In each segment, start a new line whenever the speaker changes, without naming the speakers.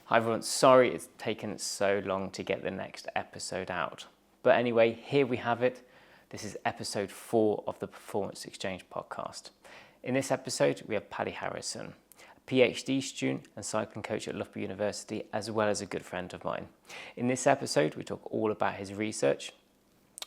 Hi everyone, sorry it's taken so long to get the next episode out. But anyway, here we have it. This is episode 4 of the Performance Exchange podcast. In this episode, we have Paddy Harrison, a PhD student and cycling coach at Loughborough University, as well as a good friend of mine. In this episode, we talk all about his research.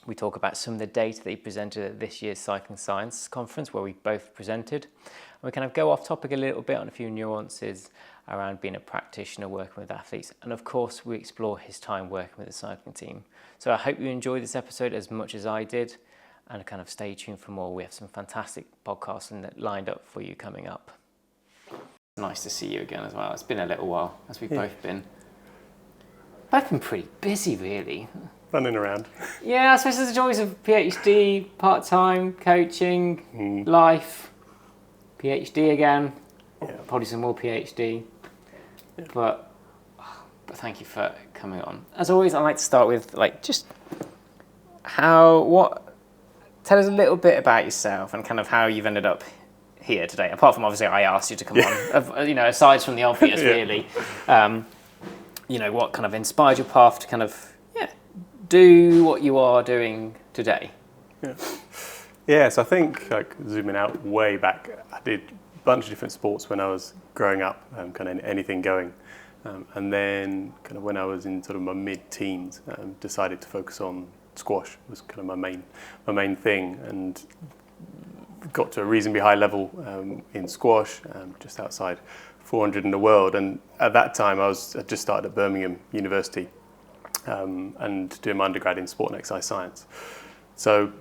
We talk about some of the data that he presented at this year's Cycling Science conference, where we both presented. And we kind of go off topic a little bit on a few nuances around being a practitioner working with athletes. And of course, we explore his time working with the cycling team. So I hope you enjoyed this episode as much as I did, and kind of stay tuned for more. We have some fantastic podcasts lined up for you coming up. Nice to see you again as well. It's been a little while, as we've both been pretty busy, really.
Running around.
Yeah, I suppose there's the joys of PhD, part-time, coaching, life, PhD again, probably some more PhD. Yeah. But thank you for coming on. As always, I like to start with tell us a little bit about yourself and kind of how you've ended up here today. Apart from obviously I asked you to come on, aside from the obvious, really. What kind of inspired your path to kind of do what you are doing today?
So I think, zooming out way back, I did a bunch of different sports when I was growing up, kind of anything going. And then kind of when I was in sort of my mid-teens, decided to focus on squash. Was kind of my main thing, and got to a reasonably high level in squash, just outside 400 in the world. And at that time, I just started at Birmingham University and doing my undergrad in sport and exercise science. So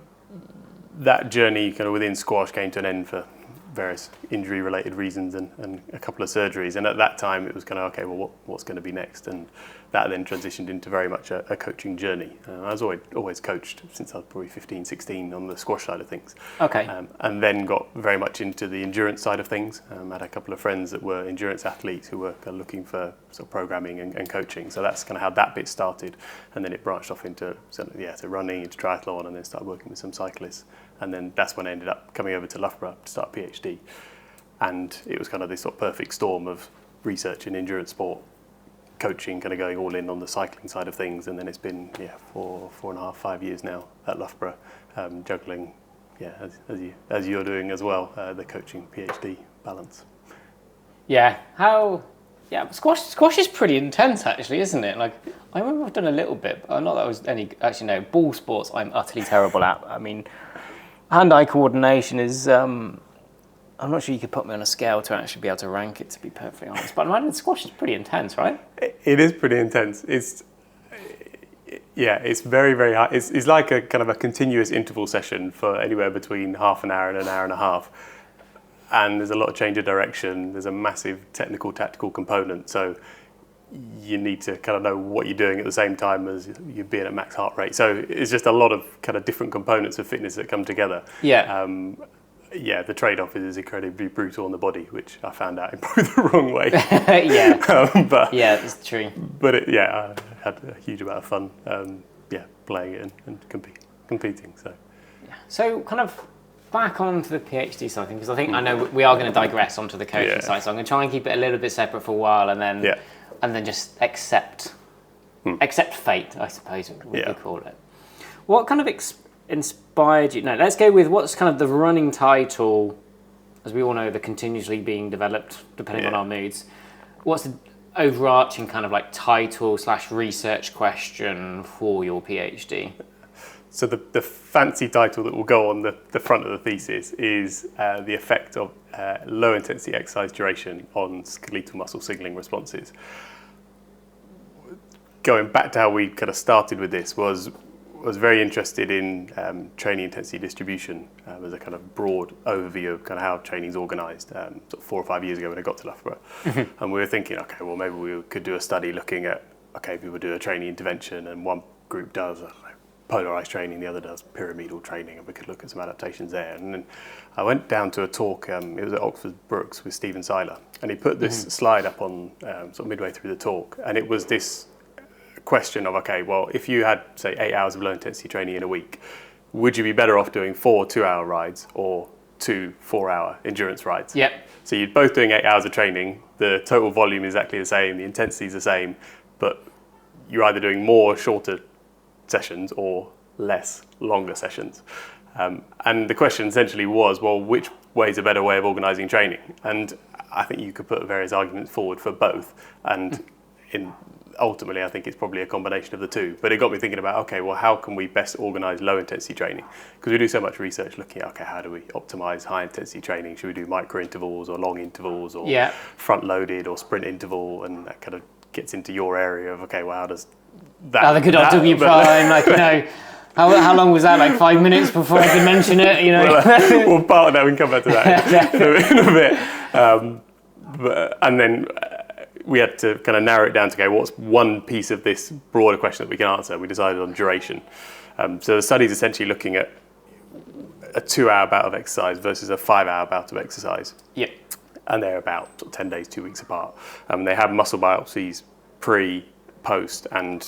that journey kind of within squash came to an end for various injury-related reasons and a couple of surgeries. And at that time, it was kind of, okay, well, what's going to be next? And that then transitioned into very much a coaching journey. I was always coached since I was probably 15, 16 on the squash side of things.
Okay.
And then got very much into the endurance side of things. I had a couple of friends that were endurance athletes who were kind of looking for sort of programming and coaching. So that's kind of how that bit started. And then it branched off into running, into triathlon, and then started working with some cyclists. And then that's when I ended up coming over to Loughborough to start a PhD. And it was kind of this sort of perfect storm of research in endurance sport, coaching, kind of going all in on the cycling side of things. And then it's been 4.5, 5 years now at Loughborough, juggling, as you're doing as well, the coaching PhD balance.
Squash is pretty intense, actually, isn't it? Like, I remember I've done a little bit, but not that I was no, ball sports I'm utterly terrible at. I mean, hand-eye coordination is, I'm not sure you could put me on a scale to actually be able to rank it, to be perfectly honest. But I imagine squash is pretty intense, right?
It is pretty intense. It's very, very high. It's like a kind of a continuous interval session for anywhere between half an hour and an hour and a half. And there's a lot of change of direction. There's a massive technical, tactical component. So you need to kind of know what you're doing at the same time as you're being at max heart rate. So it's just a lot of kind of different components of fitness that come together. The trade-off is incredibly brutal on the body, which I found out in probably the wrong way.
That's true.
But I had a huge amount of fun, playing it and competing.
So kind of back onto the PhD side of things, because I know we are going to digress onto the coaching side. So I'm going to try and keep it a little bit separate for a while, and then just accept fate, I suppose we could call it. What kind of inspired you? No, let's go with what's kind of the running title, as we all know, they're continuously being developed depending on our moods. What's the overarching kind of like title / research question for your PhD?
So the fancy title that will go on the front of the thesis is the effect of low intensity exercise duration on skeletal muscle signaling responses. Going back to how we kind of started with this was very interested in training intensity distribution as a kind of broad overview of kind of how training is organised. Sort of 4 or 5 years ago when I got to Loughborough, and we were thinking, okay, well maybe we could do a study looking at, people do a training intervention, and one group does polarised training, the other does pyramidal training, and we could look at some adaptations there. And then I went down to a talk, it was at Oxford Brookes with Stephen Seiler, and he put this slide up on sort of midway through the talk, and it was this question of, if you had, say, 8 hours of low intensity training in a week, would you be better off doing 4 2-hour rides or 2 4-hour endurance rides?
Yep.
So you're both doing 8 hours of training, the total volume is exactly the same, the intensity is the same, but you're either doing more shorter sessions or less longer sessions. And the question essentially was, well, which way is a better way of organising training? And I think you could put various arguments forward for both. And ultimately, I think it's probably a combination of the two. But it got me thinking about, okay, well, how can we best organise low intensity training? Because we do so much research looking at, okay, how do we optimise high intensity training? Should we do micro intervals or long intervals or front loaded or sprint interval? And that kind of gets into your area of, okay, well, how does that...
the good old W prime, like, you know, how long was that? Like 5 minutes before I could mention it, you know?
Well, part of that, we can come back to that in a bit. And then we had to kind of narrow it down to, okay, what's one piece of this broader question that we can answer? We decided on duration. So the study is essentially looking at a 2-hour bout of exercise versus a 5-hour bout of exercise.
Yep.
And they're about 10 days, 2 weeks apart. They have muscle biopsies pre, post, and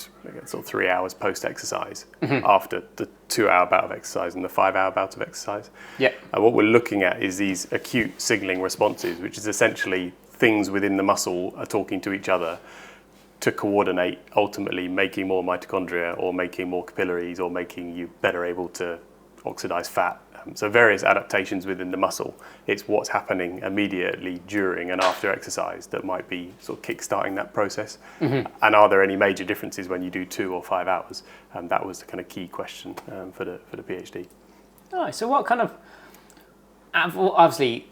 sort of 3 hours post-exercise after the 2-hour bout of exercise and the 5-hour bout of exercise.
Yep.
And what we're looking at is these acute signalling responses, which is essentially things within the muscle are talking to each other to coordinate, ultimately making more mitochondria or making more capillaries or making you better able to oxidize fat. So various adaptations within the muscle. It's what's happening immediately during and after exercise that might be sort of kick-starting that process. And are there any major differences when you do 2 or 5 hours? That was the kind of key question for the PhD.
Oh, so what kind of... Obviously,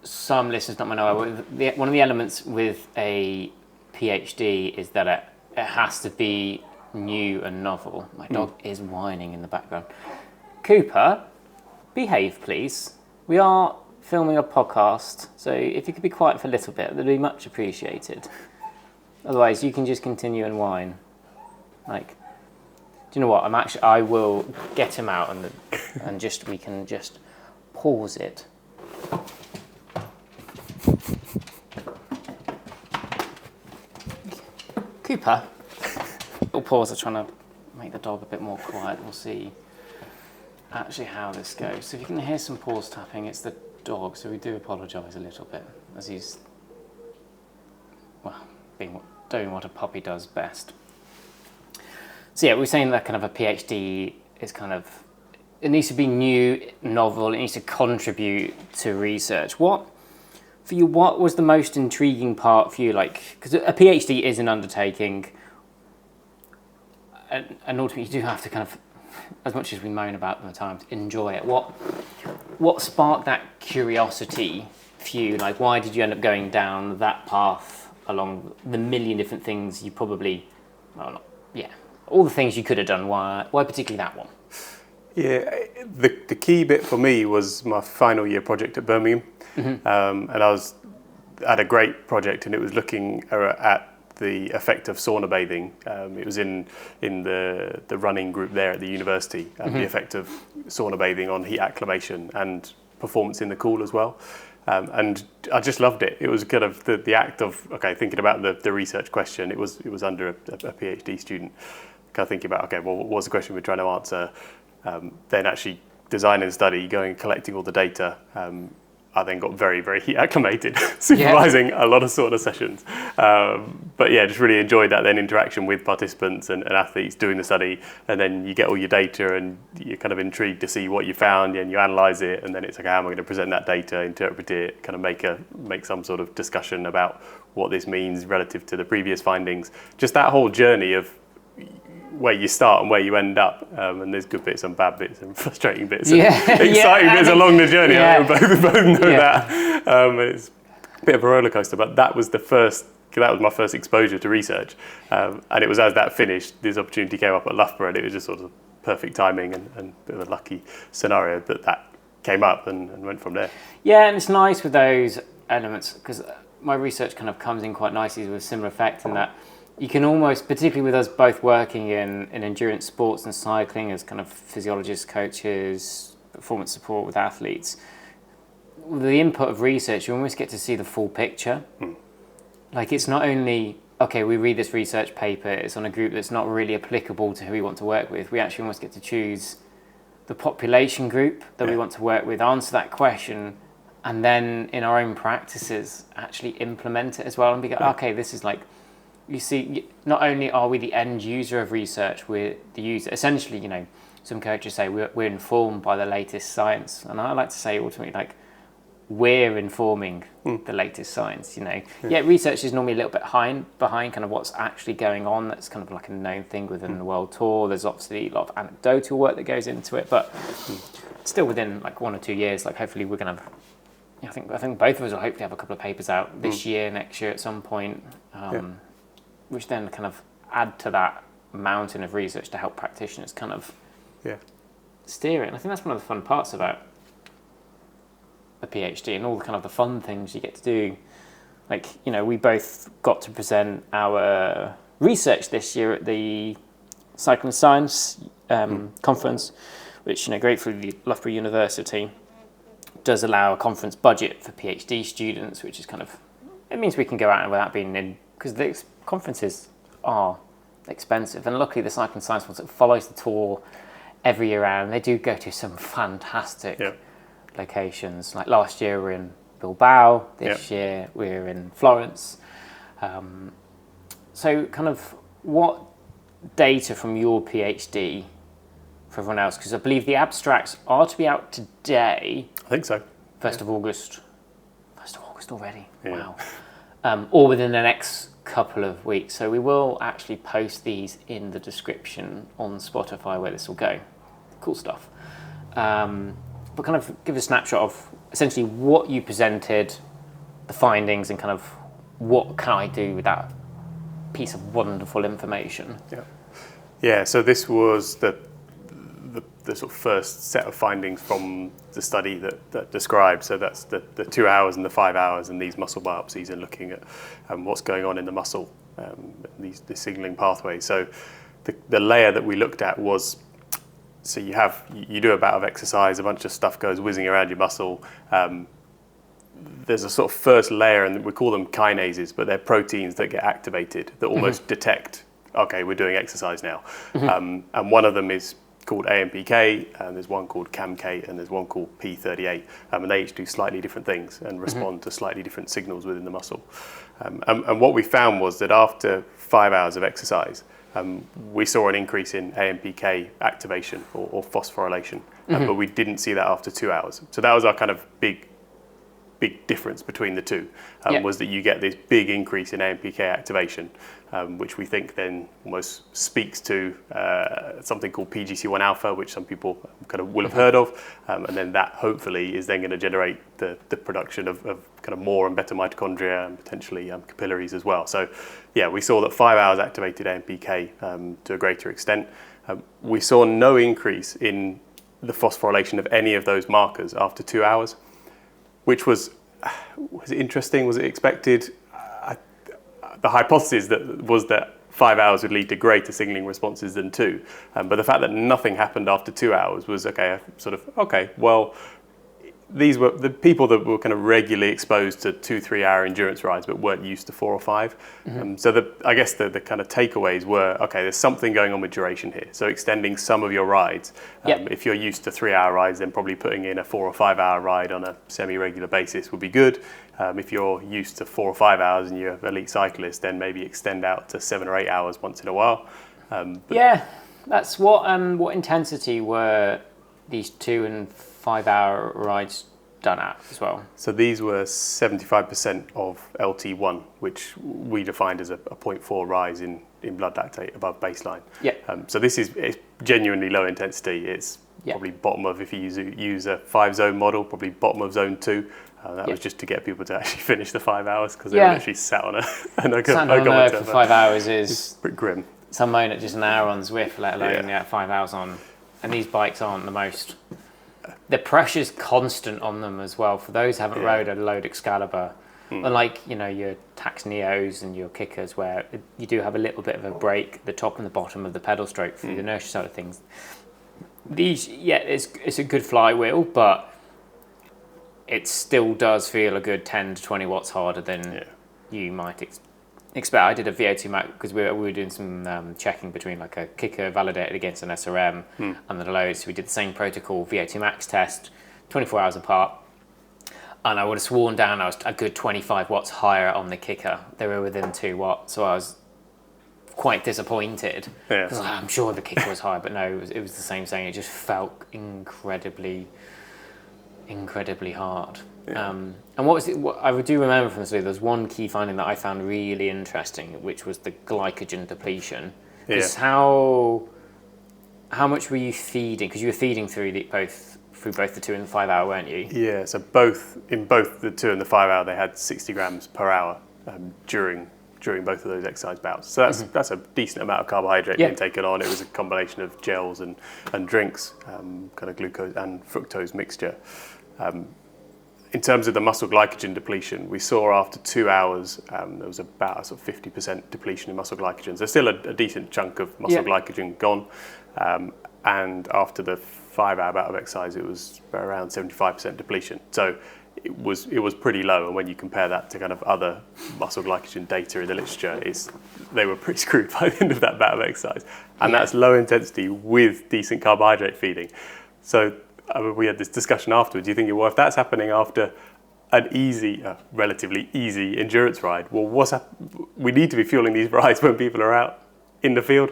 some listeners not know, one of the elements with a PhD is that it has to be new and novel. My dog is whining in the background. Cooper, behave, please. We are filming a podcast, so if you could be quiet for a little bit, that'd be much appreciated. Otherwise, you can just continue and whine. Like, do you know what? I will get him out and we can just pause it. Cooper. We'll pause. I'm trying to make the dog a bit more quiet. We'll see actually how this goes. So if you can hear some pause tapping, it's the dog, so we do apologise a little bit as he's, well, doing what a puppy does best. So yeah, we're saying that kind of a PhD is kind of, it needs to be new, novel, it needs to contribute to research. What was the most intriguing part for you? Like, because a PhD is an undertaking, and ultimately you do have to kind of, as much as we moan about them at times, enjoy it. What sparked that curiosity for you? Like, why did you end up going down that path along the million different things you probably, all the things you could have done? Why particularly that one?
Yeah, the key bit for me was my final year project at Birmingham. And I had a great project, and it was looking at the effect of sauna bathing. It was in the running group there at the university, the effect of sauna bathing on heat acclimation and performance in the cool as well. And I just loved it. It was kind of the act of, thinking about the research question. It was under a PhD student. Kind of thinking about, well, what was the question we're trying to answer? Then actually designing the study, going and collecting all the data. I then got very, very heat acclimated, supervising a lot of sauna sessions. But yeah, just really enjoyed that then interaction with participants and athletes doing the study. And then you get all your data and you're kind of intrigued to see what you found, and you analyse it. And then it's how am I going to present that data, interpret it, kind of make some sort of discussion about what this means relative to the previous findings. Just that whole journey of where you start and where you end up, and there's good bits and bad bits and frustrating bits and exciting bits along the journey. I think we both know that. It's a bit of a roller coaster, but that was my first exposure to research, and it was as that finished, this opportunity came up at Loughborough, and it was just sort of perfect timing and a bit of a lucky scenario that came up and went from there. Yeah,
and it's nice with those elements, because my research kind of comes in quite nicely with similar effect in that you can almost, particularly with us both working in endurance sports and cycling as kind of physiologists, coaches, performance support with athletes, with the input of research, you almost get to see the full picture. Like, it's not only, we read this research paper, it's on a group that's not really applicable to who we want to work with. We actually almost get to choose the population group that we want to work with, answer that question, and then in our own practices actually implement it as well and be okay, this is like, you see, not only are we the end user of research, we're the user. Essentially, you know, some coaches say we're informed by the latest science, and I like to say ultimately, like, we're informing the latest science, you know. Yeah, research is normally a little bit behind kind of what's actually going on. That's kind of like a known thing within the world tour. There's obviously a lot of anecdotal work that goes into it, but still within like 1 or 2 years, like hopefully we're going to have, I think both of us will hopefully have a couple of papers out this year, next year at some point, which then kind of add to that mountain of research to help practitioners kind of steer it. And I think that's one of the fun parts about a PhD and all the kind of the fun things you get to do. Like, you know, we both got to present our research this year at the Cycling Science conference, which, you know, gratefully Loughborough University does allow a conference budget for PhD students, which is kind of, it means we can go out without being in, because the conferences are expensive, and luckily the Cycling Science ones, it follows the tour every year round. They do go to some fantastic locations. Like last year we were in Bilbao, this year we're in Florence. So kind of what data from your PhD for everyone else, because I believe the abstracts are to be out today.
I think so.
1st of August. 1st of August already. Wow. Or within the next couple of weeks. So we will actually post these in the description on Spotify where this will go. Cool stuff. But kind of give a snapshot of essentially what you presented, the findings, and kind of what can I do with that piece of wonderful information.
Yeah, so this was the sort of first set of findings from the study that described. So that's the 2 hours and the 5 hours and these muscle biopsies and looking at what's going on in the muscle, the signaling pathways. So the layer that we looked at was, so you do a bout of exercise, a bunch of stuff goes whizzing around your muscle. There's a sort of first layer, and we call them kinases, but they're proteins that get activated that almost detect, okay, we're doing exercise now. And one of them is called AMPK, and there's one called CAMK, and there's one called P38, and they each do slightly different things and respond to slightly different signals within the muscle. And what we found was that after 5 hours of exercise, we saw an increase in AMPK activation or phosphorylation, but we didn't see that after 2 hours. So that was our kind of big difference between the two, was that you get this big increase in AMPK activation, which we think then almost speaks to something called PGC1 alpha, which some people kind of will have heard of, and then that hopefully is then going to generate the production of kind of more and better mitochondria and potentially capillaries as well. So yeah, we saw that 5 hours activated AMPK to a greater extent. We saw no increase in the phosphorylation of any of those markers after 2 hours, which was it interesting? Was it expected? The hypothesis was that 5 hours would lead to greater signaling responses than 2, but the fact that nothing happened after 2 hours was okay. Well, these were the people that were kind of regularly exposed to 2-3 hour endurance rides but weren't used to 4 or 5. So I guess the kind of takeaways were, okay, there's something going on with duration here. So extending some of your rides. If you're used to 3 hour rides, then probably putting in a 4 or 5 hour ride on a semi-regular basis would be good. If you're used to 4 or 5 hours and you're an elite cyclist, then maybe extend out to 7 or 8 hours once in a while.
That's what intensity were these 2 and 5 hour rides done at as well?
So these were 75% of LT1, which we defined as a 0.4 rise in blood lactate above baseline. So this is genuinely low intensity. It's probably bottom of, if you use a 5-zone model, probably bottom of zone 2. That was just to get people to actually finish the 5 hours, because they were literally sat on an ergometer
for 5 hours is
pretty grim.
Some moan at just an hour on Zwift, let alone 5 hours on. And these bikes aren't the most. The pressure's constant on them as well. For those who haven't rode a load Excalibur, unlike your Tax Neos and your Kickers, where you do have a little bit of a break at the top and the bottom of the pedal stroke for the inertia side of things. These, it's a good flywheel, but it still does feel a good 10 to 20 watts harder than you might expect. I did a VO2 max because we were doing some checking between like a kicker validated against an SRM and the loads. So we did the same protocol VO2 max test, 24 hours apart. And I would have sworn down I was a good 25 watts higher on the kicker. They were within 2 watts, so I was quite disappointed.
Yeah.
Because I'm sure the kicker was high, but no, it was the same thing. It just felt incredibly hard.
Yeah.
And what I do remember from this video, there's one key finding that I found really interesting, which was the glycogen depletion. Because how much were you feeding? Because you were feeding through both the 2 and the 5 hour, weren't you?
Yeah, so in both the 2 and the 5 hour, they had 60 grams per hour during both of those exercise bouts. So that's a decent amount of carbohydrate being taken on. It was a combination of gels and drinks, kind of glucose and fructose mixture. In terms of the muscle glycogen depletion, we saw after 2 hours there was about a sort of 50% depletion in muscle glycogen. So still a decent chunk of muscle glycogen gone. And after the 5 hour bout of exercise, it was around 75% depletion. So it was pretty low. And when you compare that to kind of other muscle glycogen data in the literature, they were pretty screwed by the end of that bout of exercise. And that's low intensity with decent carbohydrate feeding. So we had this discussion afterwards. You think, well, if that's happening after an relatively easy endurance ride, well, we need to be fueling these rides when people are out in the field.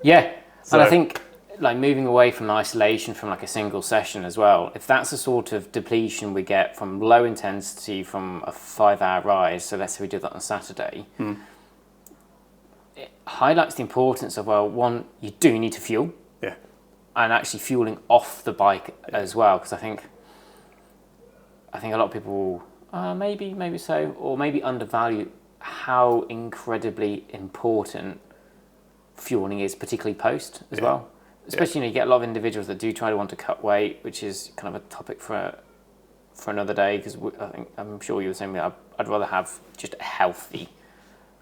Yeah, and I think like moving away from isolation from like a single session as well, if that's the sort of depletion we get from low intensity from a 5 hour ride, so let's say we did that on Saturday, it highlights the importance of, well, one, you do need to fuel.
Yeah.
And actually fueling off the bike as well, because I think a lot of people maybe so, or maybe undervalue how incredibly important fueling is, particularly post as well. Especially, you get a lot of individuals that do try to want to cut weight, which is kind of a topic for another day. Because I'm sure you're the same. I'd rather have just a healthy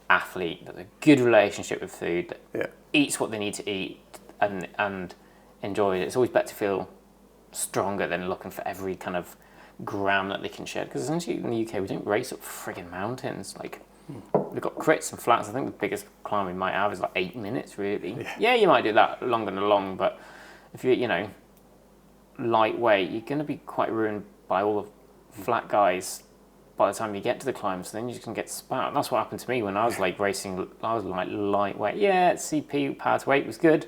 athlete that has a good relationship with food, that eats what they need to eat, and enjoy it. It's always better to feel stronger than looking for every kind of gram that they can shed. Because essentially in the UK, we don't race up friggin' mountains. Like, we've got crits and flats. I think the biggest climb we might have is like 8 minutes, really. Yeah, you might do that longer than long, but if you're, lightweight, you're going to be quite ruined by all the flat guys by the time you get to the climb. So then you just can get spat. That's what happened to me when I was like racing. I was like lightweight. Yeah, CP power to weight was good,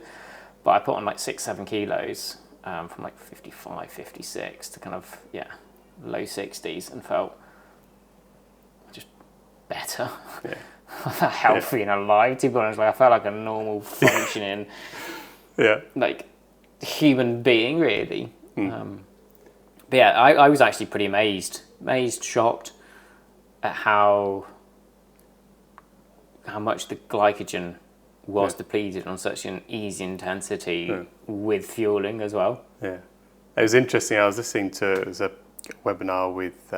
but I put on like 6-7 kilos from like 55, 56 to kind of low 60s, and felt just better. Yeah. I felt healthy and alive, to be honest. Like, I felt like a normal functioning like human being, really. But yeah, I was actually pretty amazed, shocked at how much the glycogen was depleted on such an easy intensity with fueling as well. Yeah,
it was interesting. I was listening to a webinar with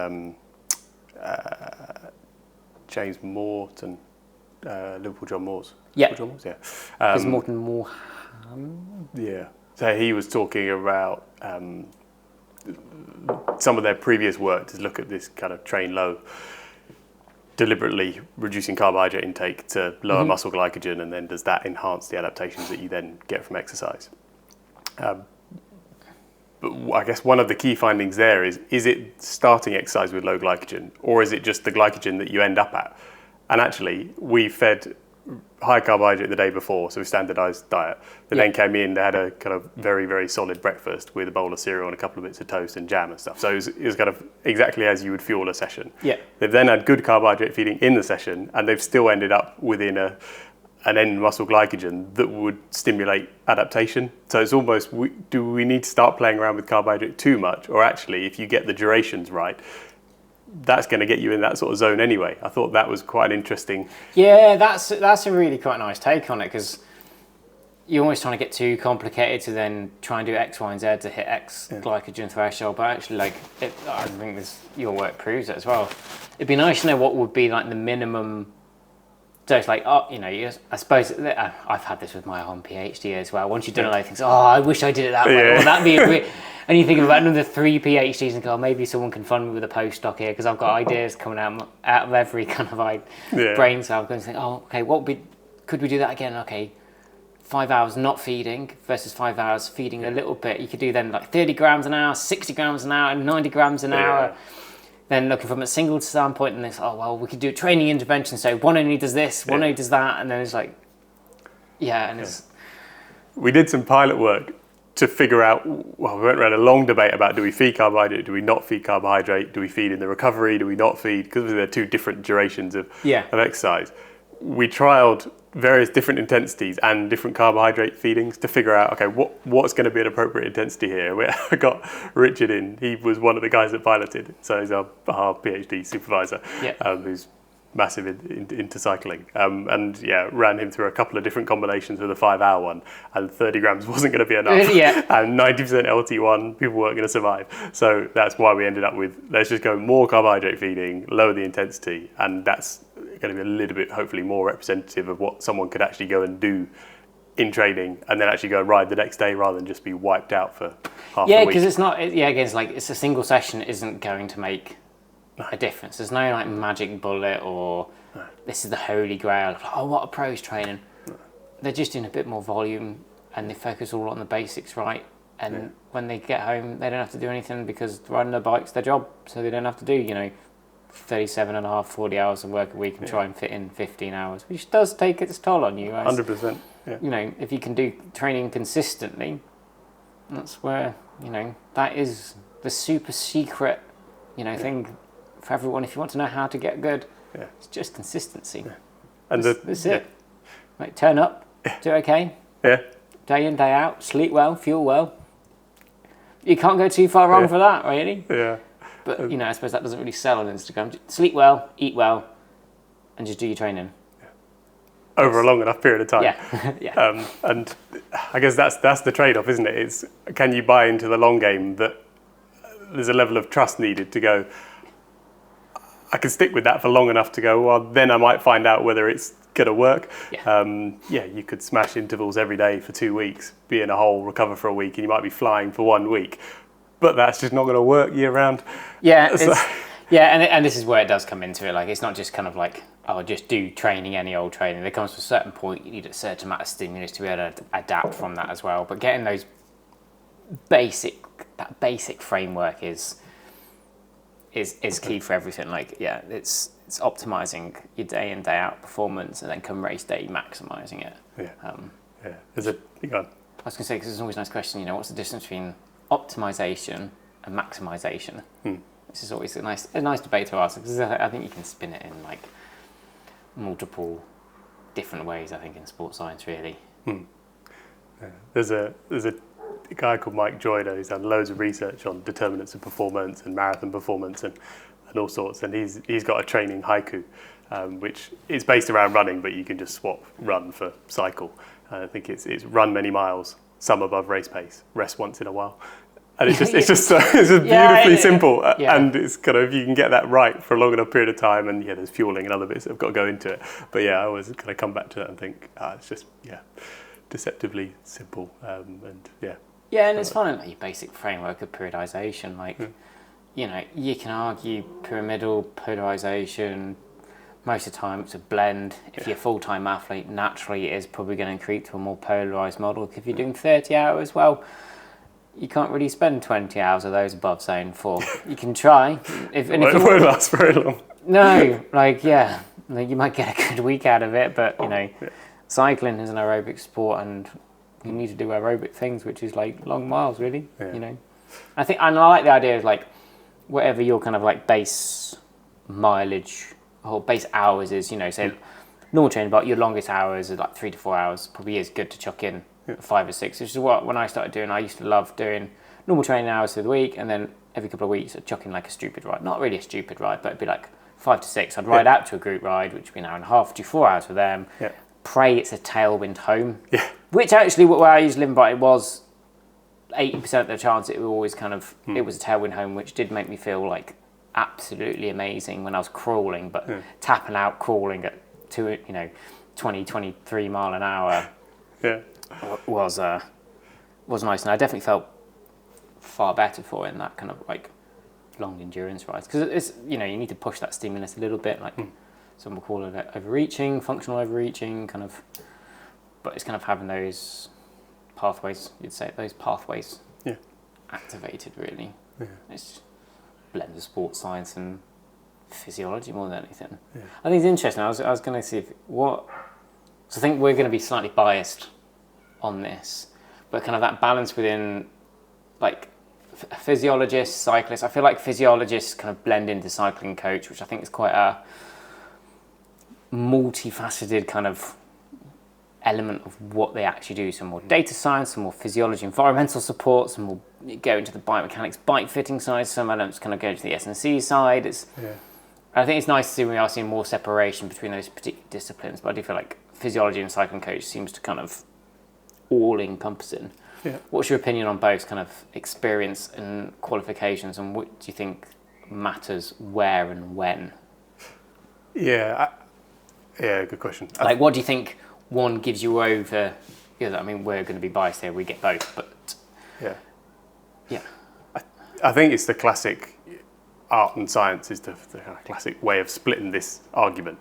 James Morton, Liverpool John Moores.
Yeah.
John Moores,
Is Morton Moorham?
Yeah. So he was talking about some of their previous work to look at this kind of train low, deliberately reducing carbohydrate intake to lower muscle glycogen, and then does that enhance the adaptations that you then get from exercise? But I guess one of the key findings there is it starting exercise with low glycogen, or is it just the glycogen that you end up at? And actually, we fed high carbohydrate the day before, so a standardized diet. They then came in, they had a kind of very, very solid breakfast with a bowl of cereal and a couple of bits of toast and jam and stuff. So it was kind of exactly as you would fuel a session.
Yeah.
They've then had good carbohydrate feeding in the session, and they've still ended up within an end muscle glycogen that would stimulate adaptation. So it's almost, do we need to start playing around with carbohydrate too much? Or actually, if you get the durations right, that's going to get you in that sort of zone anyway. I thought that was quite an interesting...
Yeah, that's a really quite nice take on it, because you're always trying to get too complicated to then try and do X, Y, and Z to hit X glycogen threshold. But actually, I think your work proves it as well. It'd be nice to know what would be like the minimum dose. Like, I suppose I've had this with my own PhD as well. Once you've done a lot of things, I wish I did it that way. Or that'd be a great... And you think about another 3 PhDs and go, maybe someone can fund me with a postdoc here, because I've got ideas coming out of every kind of brain cell. I'm going to think, okay, could we do that again? Okay, 5 hours not feeding versus 5 hours feeding a little bit. You could do then like 30 grams an hour, 60 grams an hour, 90 grams an hour then looking from a single standpoint, and it's, oh, well, we could do a training intervention, so one only does this, one only does that, and then it's like, it's...
We did some pilot work to figure out, well, we went around a long debate about, do we feed carbohydrate, do we not feed carbohydrate, do we feed in the recovery, do we not feed, because there are two different durations of exercise. We trialed various different intensities and different carbohydrate feedings to figure out, okay, what's going to be an appropriate intensity here. I got Richard in, he was one of the guys that piloted, so he's our PhD supervisor, who's massive into cycling, and ran him through a couple of different combinations with a 5-hour one, and 30 grams wasn't going to be enough, and 90% LT1, people weren't going to survive. So that's why we ended up with, let's just go more carbohydrate feeding, lower the intensity, and that's going to be a little bit, hopefully, more representative of what someone could actually go and do in training, and then actually go and ride the next day rather than just be wiped out for half the week.
Because it's not, again, it's like, it's a single session isn't going to make a difference. There's no like magic bullet or this is the holy grail. Oh, what a pro's training. They're just doing a bit more volume and they focus all on the basics, right? And when they get home, they don't have to do anything because riding their bike's their job. So they don't have to do, 37 and a half, 40 hours of work a week and try and fit in 15 hours, which does take its toll on you.
100%. Yeah.
If you can do training consistently, that's where, that is the super secret, thing for everyone. If you want to know how to get good, it's just consistency. Yeah. And that's it. Like, turn up, do okay. Yeah. Day in, day out, sleep well, fuel well. You can't go too far wrong for that, really. Yeah. But I suppose that doesn't really sell on Instagram. Sleep well, eat well, and just do your training.
Over a long enough period of time.
Yeah.
And I guess that's the trade-off, isn't it? It's, can you buy into the long game that there's a level of trust needed to go, I can stick with that for long enough to go, well, then I might find out whether it's going to work. You could smash intervals every day for 2 weeks, be in a hole, recover for a week, and you might be flying for 1 week. But that's just not going to work year round.
Yeah, and this is where it does come into it. Like, it's not just kind of like, oh, just do training, any old training. There comes to a certain point, you need a certain amount of stimulus to be able to adapt from that as well. But getting that basic framework is key for everything. Like, it's optimizing your day in, day out performance, and then come race day, maximizing it.
Is it? Go on.
I was going to say, because it's always a nice question. What's the difference between optimization and maximization? This is always a nice debate to ask, because I think you can spin it in like multiple different ways. I think in sports science, really.
There's a guy called Mike Joyner who's done loads of research on determinants of performance and marathon performance and all sorts, and he's got a training haiku, which is based around running, but you can just swap run for cycle. I think it's run many miles, some above race pace, rest once in a while, and it's just beautifully simple, and it's kind of, you can get that right for a long enough period of time, and there's fueling and other bits that have got to go into it, but I always kind of come back to that and think it's just deceptively simple, and
it's fun, like your basic framework of periodization, like you can argue pyramidal polarization. Most of the time it's a blend. If you're a full-time athlete, naturally it is probably going to creep to a more polarised model. If you're doing 30 hours, well, you can't really spend 20 hours of those above zone 4. You can try. It
won't last very long.
No, you might get a good week out of it, but cycling is an aerobic sport, and you need to do aerobic things, which is like long miles, really. I think, and I like the idea of like whatever your kind of like base mileage or base hours is, say normal training, but your longest hours are like 3 to 4 hours. Probably is good to chuck in 5 or 6, which is what, when I started doing, I used to love doing normal training hours through the week, and then every couple of weeks I'd chuck in like a stupid ride. Not really a stupid ride, but it'd be like 5 to 6. I'd ride out to a group ride, which would be an hour and a half, do 4 hours with them. Pray it's a tailwind home. Which actually, where I used to live by, it was 80% of the chance it was always kind of, it was a tailwind home, which did make me feel like absolutely amazing when I was crawling, but tapping out crawling at 20, 23 mile an hour was nice, and I definitely felt far better for it in that kind of like long endurance rides, because it's you need to push that stimulus a little bit, like some will call it overreaching, functional overreaching, kind of, but it's kind of having those pathways, you'd say, those pathways activated, really. blend of sports science and physiology more than anything.
Yeah.
I think it's interesting. I was going to see so I think we're going to be slightly biased on this, but kind of that balance within like physiologists, cyclists. I feel like physiologists kind of blend into cycling coach, which I think is quite a multifaceted kind of element of what they actually do. Some more data science, some more physiology, environmental support, some more go into the biomechanics, bike fitting side, some elements kind of go to the S&C side. I think it's nice to see we are seeing more separation between those particular disciplines, but I do feel like physiology and cycling coach seems to kind of all encompassing.
Yeah.
What's your opinion on both kind of experience and qualifications, and what do you think matters where and when?
Yeah, good question.
Like, what do you think one gives you over? I mean, we're going to be biased here. We get both, but yeah.
I think it's the classic art and science is the classic way of splitting this argument.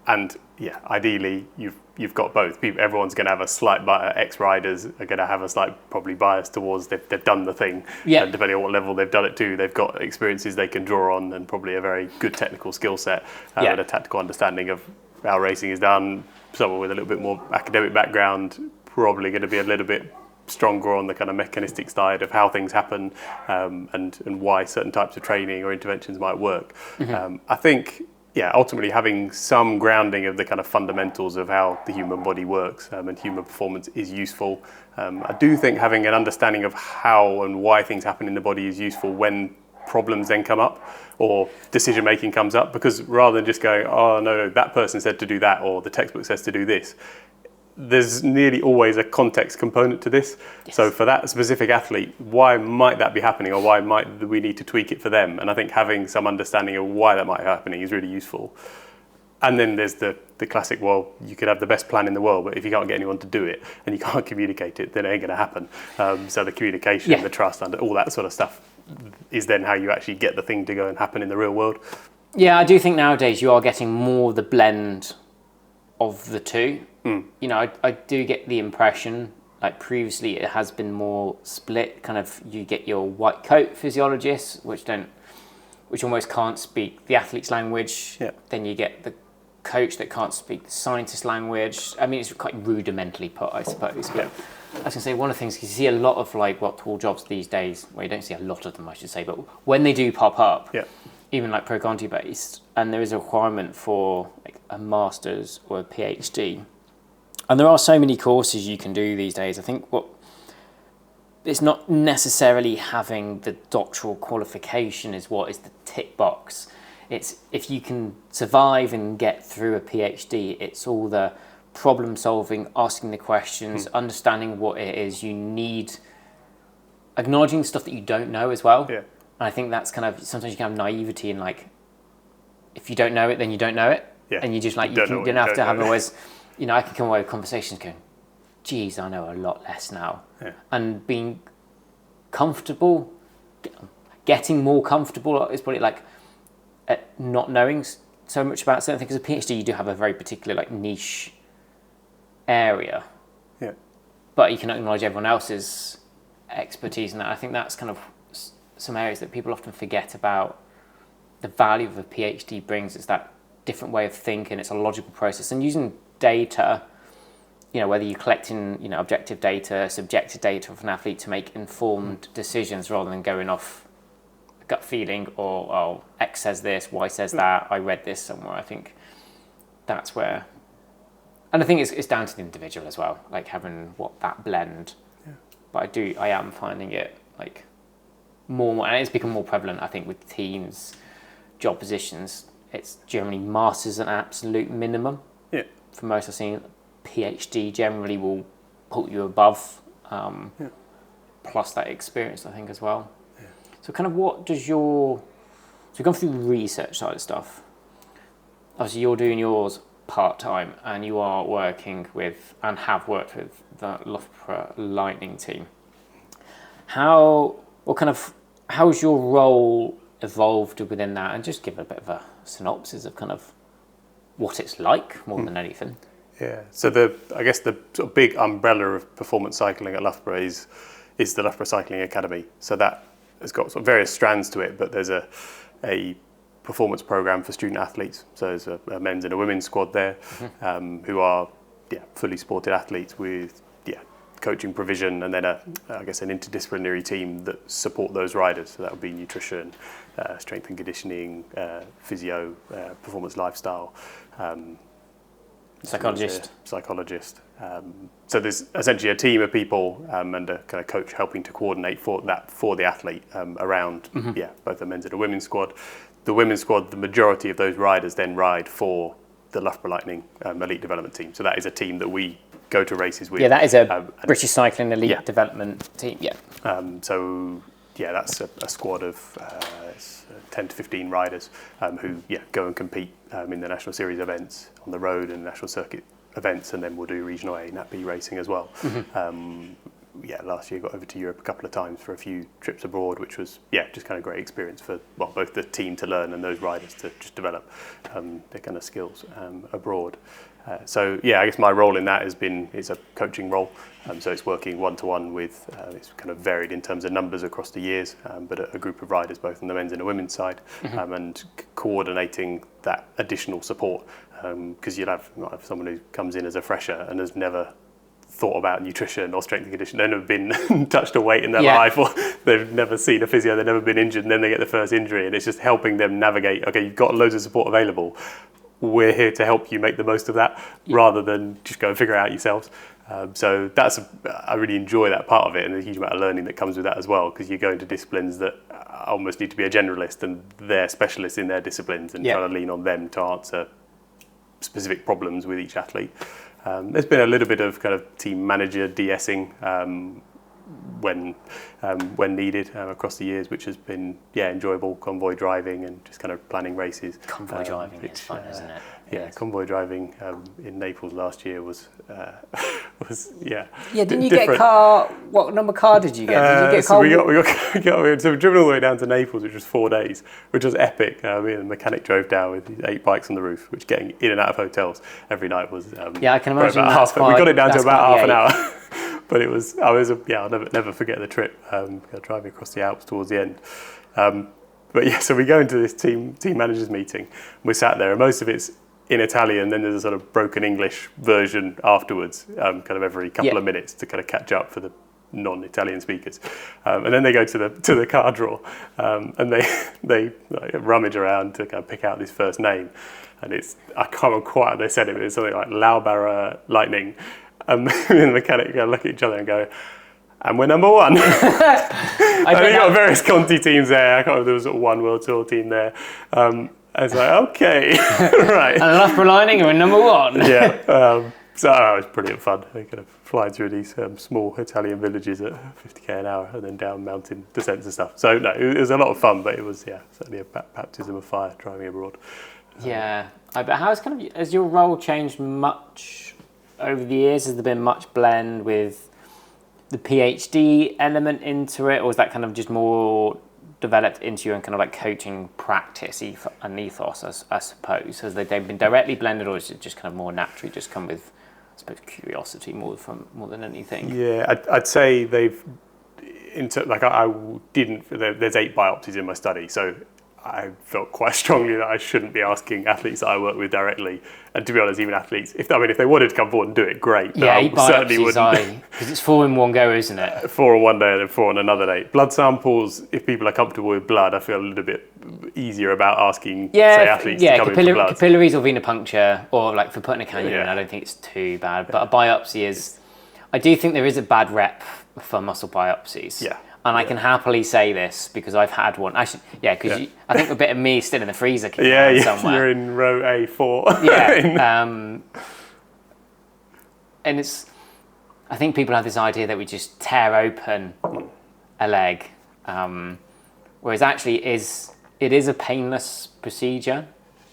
And yeah, ideally you've got both. Everyone's going to have a slight bias. Ex-riders are going to have a slight probably bias towards they've done the thing.
Yeah.
And depending on what level they've done it to, they've got experiences they can draw on and probably a very good technical skill set and a tactical understanding of how racing is done. Someone with a little bit more academic background probably going to be a little bit stronger on the kind of mechanistic side of how things happen and why certain types of training or interventions might work. Mm-hmm. I think, ultimately having some grounding of the kind of fundamentals of how the human body works and human performance is useful. I do think having an understanding of how and why things happen in the body is useful when problems then come up or decision making comes up, because rather than just going, oh no, that person said to do that or the textbook says to do this, there's nearly always a context component to this. Yes. So for that specific athlete, why might that be happening, or why might we need to tweak it for them? And I think having some understanding of why that might be happening is really useful. And then there's the classic, well, you could have the best plan in the world, but if you can't get anyone to do it and you can't communicate it, then it ain't going to happen. So the communication, the trust, and all that sort of stuff is then how you actually get the thing to go and happen in the real world. Yeah,
I do think nowadays you are getting more the blend of the two. I do get the impression, like previously it has been more split, kind of you get your white coat physiologists, which almost can't speak the athlete's language. Yeah. Then you get the coach that can't speak the scientist language. I mean, it's quite rudimentarily put, I suppose. But I was going to say, one of the things, you see a lot of like tool jobs these days, well, you don't see a lot of them, I should say, but when they do pop up, even like pro-conti based, and there is a requirement for like a master's or a PhD, and there are so many courses you can do these days. I think it's not necessarily having the doctoral qualification is what is the tick box. It's if you can survive and get through a PhD, it's all the problem solving, asking the questions, understanding what it is you need, acknowledging stuff that you don't know as well. Yeah. And I think that's kind of, sometimes you can have naivety in like, if you don't know it, then you don't know it. Yeah. And you just like, you don't have to have always, I can come away with conversations going, geez, I know a lot less now. Yeah. And being comfortable, getting more comfortable is probably like at not knowing so much about certain things. As a PhD, you do have a very particular like niche area. Yeah. But you can acknowledge everyone else's expertise in that. I think that's kind of some areas that people often forget about. The value of a PhD brings is that different way of thinking. It's a logical process, and using data, whether you're collecting, objective data, subjective data of an athlete to make informed decisions rather than going off gut feeling or, X says this, Y says that, I read this somewhere. I think that's where, and I think it's down to the individual as well, like having that blend. Yeah. But I am finding it like more, and it's become more prevalent, I think, with teams, job positions. It's generally masters an absolute minimum. Yeah. For most I've seen, PhD generally will put you above, plus that experience, I think, as well. Yeah. So kind of so we've gone through the research side of stuff. Obviously you're doing yours part-time and you are working with, and have worked with, the Loughborough Lightning team. How's your role evolved within that? And just give a bit of a synopsis of kind of what it's like more than anything. Yeah, so I guess the sort of big umbrella of performance cycling at Loughborough is the Loughborough Cycling Academy. So that
has got sort of various strands to it, but there's a performance program for student athletes. So there's a men's and a women's squad there, who are fully supported athletes with coaching provision, and then I guess an interdisciplinary team that support those riders. So that would be nutrition, strength and conditioning, physio, performance lifestyle,
psychologist.
So there's essentially a team of people and a kind of coach helping to coordinate for the athlete around both the men's and the women's squad. The women's squad, the majority of those riders then ride for the Loughborough Lightning elite development team. So that is a team that we go to races with.
Yeah, that is a British Cycling elite development team. Yeah.
That's a squad of 10 to 15 riders who go and compete in the national series events on the road and national circuit events, and then we'll do regional A and Nat B racing as well. Last year got over to Europe a couple of times for a few trips abroad, which was just kind of great experience for both the team to learn and those riders to just develop their kind of skills abroad. I guess my role in that it's a coaching role, so it's working one-to-one with, it's kind of varied in terms of numbers across the years, but a group of riders both on the men's and the women's side, and coordinating that additional support, because you might have someone who comes in as a fresher and has never thought about nutrition or strength and conditioning. They've never been touched a weight in their life, or they've never seen a physio, they've never been injured, and then they get the first injury, and it's just helping them navigate, okay, you've got loads of support available, we're here to help you make the most of that, rather than just go and figure it out yourselves. So I really enjoy that part of it, and there's a huge amount of learning that comes with that as well, because you go into disciplines that almost need to be a generalist, and they're specialists in their disciplines, and trying to lean on them to answer specific problems with each athlete. There's been a little bit of kind of team manager de-essing when needed across the years, which has been enjoyable. Convoy driving and just kind of planning races.
Convoy driving is fun, isn't it?
Convoy driving in Naples last year was
didn't you get a car? What number car did you get? Did you get a car?
So we driven all the way down to Naples, which was 4 days, which was epic. Me and the mechanic drove down with 8 bikes on the roof, which getting in and out of hotels every night was
I can imagine
we got it down to about half an hour. But I'll never forget the trip, driving across the Alps towards the end. So we go into this team managers meeting. We sat there, and most of it's in Italian. Then there's a sort of broken English version afterwards, kind of every couple of minutes to kind of catch up for the non-Italian speakers. And then they go to the card draw, and they rummage around to kind of pick out this first name. And I can't remember quite how they said it, but it's something like Loughborough Lightning. And me and the mechanic look at each other and go, and we're number one. I think you got various Conti teams there. I can't remember, there was one World Tour team there. I was like, okay, right.
And Loughborough Lightning are number one.
So it was brilliant fun. We kind of flying through these small Italian villages at 50k an hour, and then down mountain descents and stuff. So no, it was a lot of fun, but it was certainly a baptism of fire driving abroad.
I bet. Has your role changed much over the years? Has there been much blend with the PhD element into it, or is that kind of just more developed into your own kind of like coaching practice and ethos, I suppose? Has they been directly blended, or is it just kind of more naturally just come with, I suppose, curiosity more than anything?
Yeah, I'd say they've. There's 8 biopsies in my study, so I felt quite strongly that I shouldn't be asking athletes that I work with directly. And to be honest, even athletes, if they wanted to come forward and do it, great.
But 8 certainly wouldn't. Because it's 4 in one go, isn't it?
4 on one day and then 4 on another day. Blood samples, if people are comfortable with blood, I feel a little bit easier about asking, say, athletes to come in for blood.
Capillaries or venipuncture, or like for putting a cannula in, I don't think it's too bad. But a biopsy is, I do think there is a bad rep for muscle biopsies.
Yeah.
And I can happily say this because I've had one. Actually, because I think a bit of me is still in the freezer somewhere.
You're in row A4.
And I think people have this idea that we just tear open a leg, whereas actually it is a painless procedure.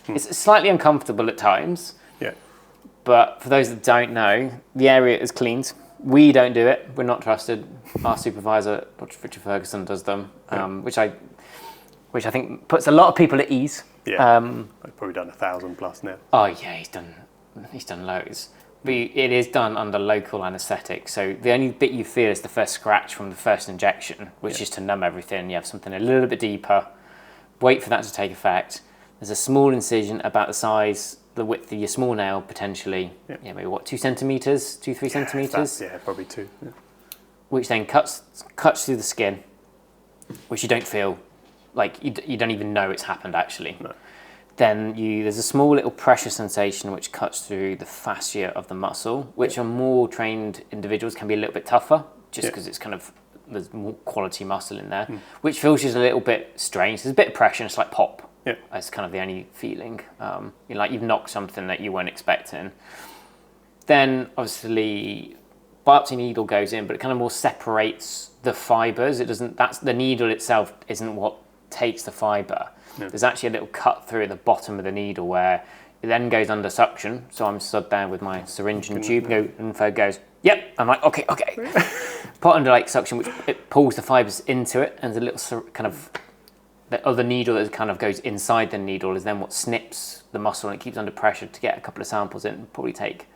It's slightly uncomfortable at times. Yeah. But for those that don't know, the area is cleaned. We don't do it. We're not trusted. Our supervisor, Dr. Richard Ferguson, does them, which I think puts a lot of people at ease.
Yeah, I've probably done 1,000 plus now.
Oh yeah, he's done loads. But it is done under local anaesthetic. So the only bit you feel is the first scratch from the first injection, which is to numb everything. You have something a little bit deeper, wait for that to take effect. There's a small incision about the size, the width of your small nail potentially. Yeah, maybe 2 centimetres, 3 centimetres?
Yeah, probably 2. Yeah.
Which then cuts through the skin, which you don't feel, like you don't even know it's happened actually.
No.
Then there's a small little pressure sensation which cuts through the fascia of the muscle, which on more trained individuals can be a little bit tougher, just because it's kind of, there's more quality muscle in there, which feels just a little bit strange. There's a bit of pressure and it's like pop.
Yeah.
That's kind of the only feeling. Like you've knocked something that you weren't expecting. Then obviously biopsy needle goes in, but it kind of more separates the fibres. The needle itself isn't what takes the fibre. No. There's actually a little cut through the bottom of the needle where it then goes under suction. So I'm stood there with my syringe and tube, and Fo goes, yep. I'm like, okay. Put under like suction, which it pulls the fibres into it, and the little kind of the other needle that kind of goes inside the needle is then what snips the muscle, and it keeps under pressure to get a couple of samples in. It'll probably take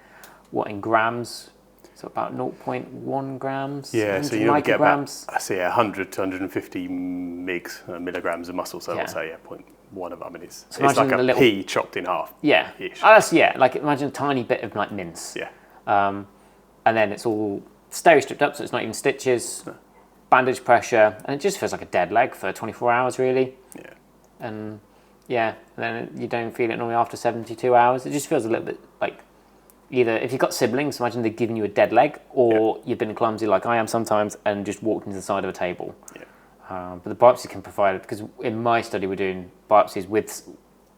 in grams. So about 0.1 grams.
Yeah, so you get about 100 to 150 milligrams of muscle. So I'll say 0.1 of them. I mean, it's like a pea chopped in half.
Yeah, like imagine a tiny bit of like mince.
Yeah.
And then it's all steri-stripped up, so it's not even stitches. No. Bandage pressure, and it just feels like a dead leg for 24 hours, really.
Yeah.
And then you don't feel it normally after 72 hours. It just feels a little bit like. Either if you've got siblings, imagine they're giving you a dead leg, or you've been clumsy like I am sometimes and just walked into the side of a table. Yeah. But the biopsy can provide it, because in my study we're doing biopsies with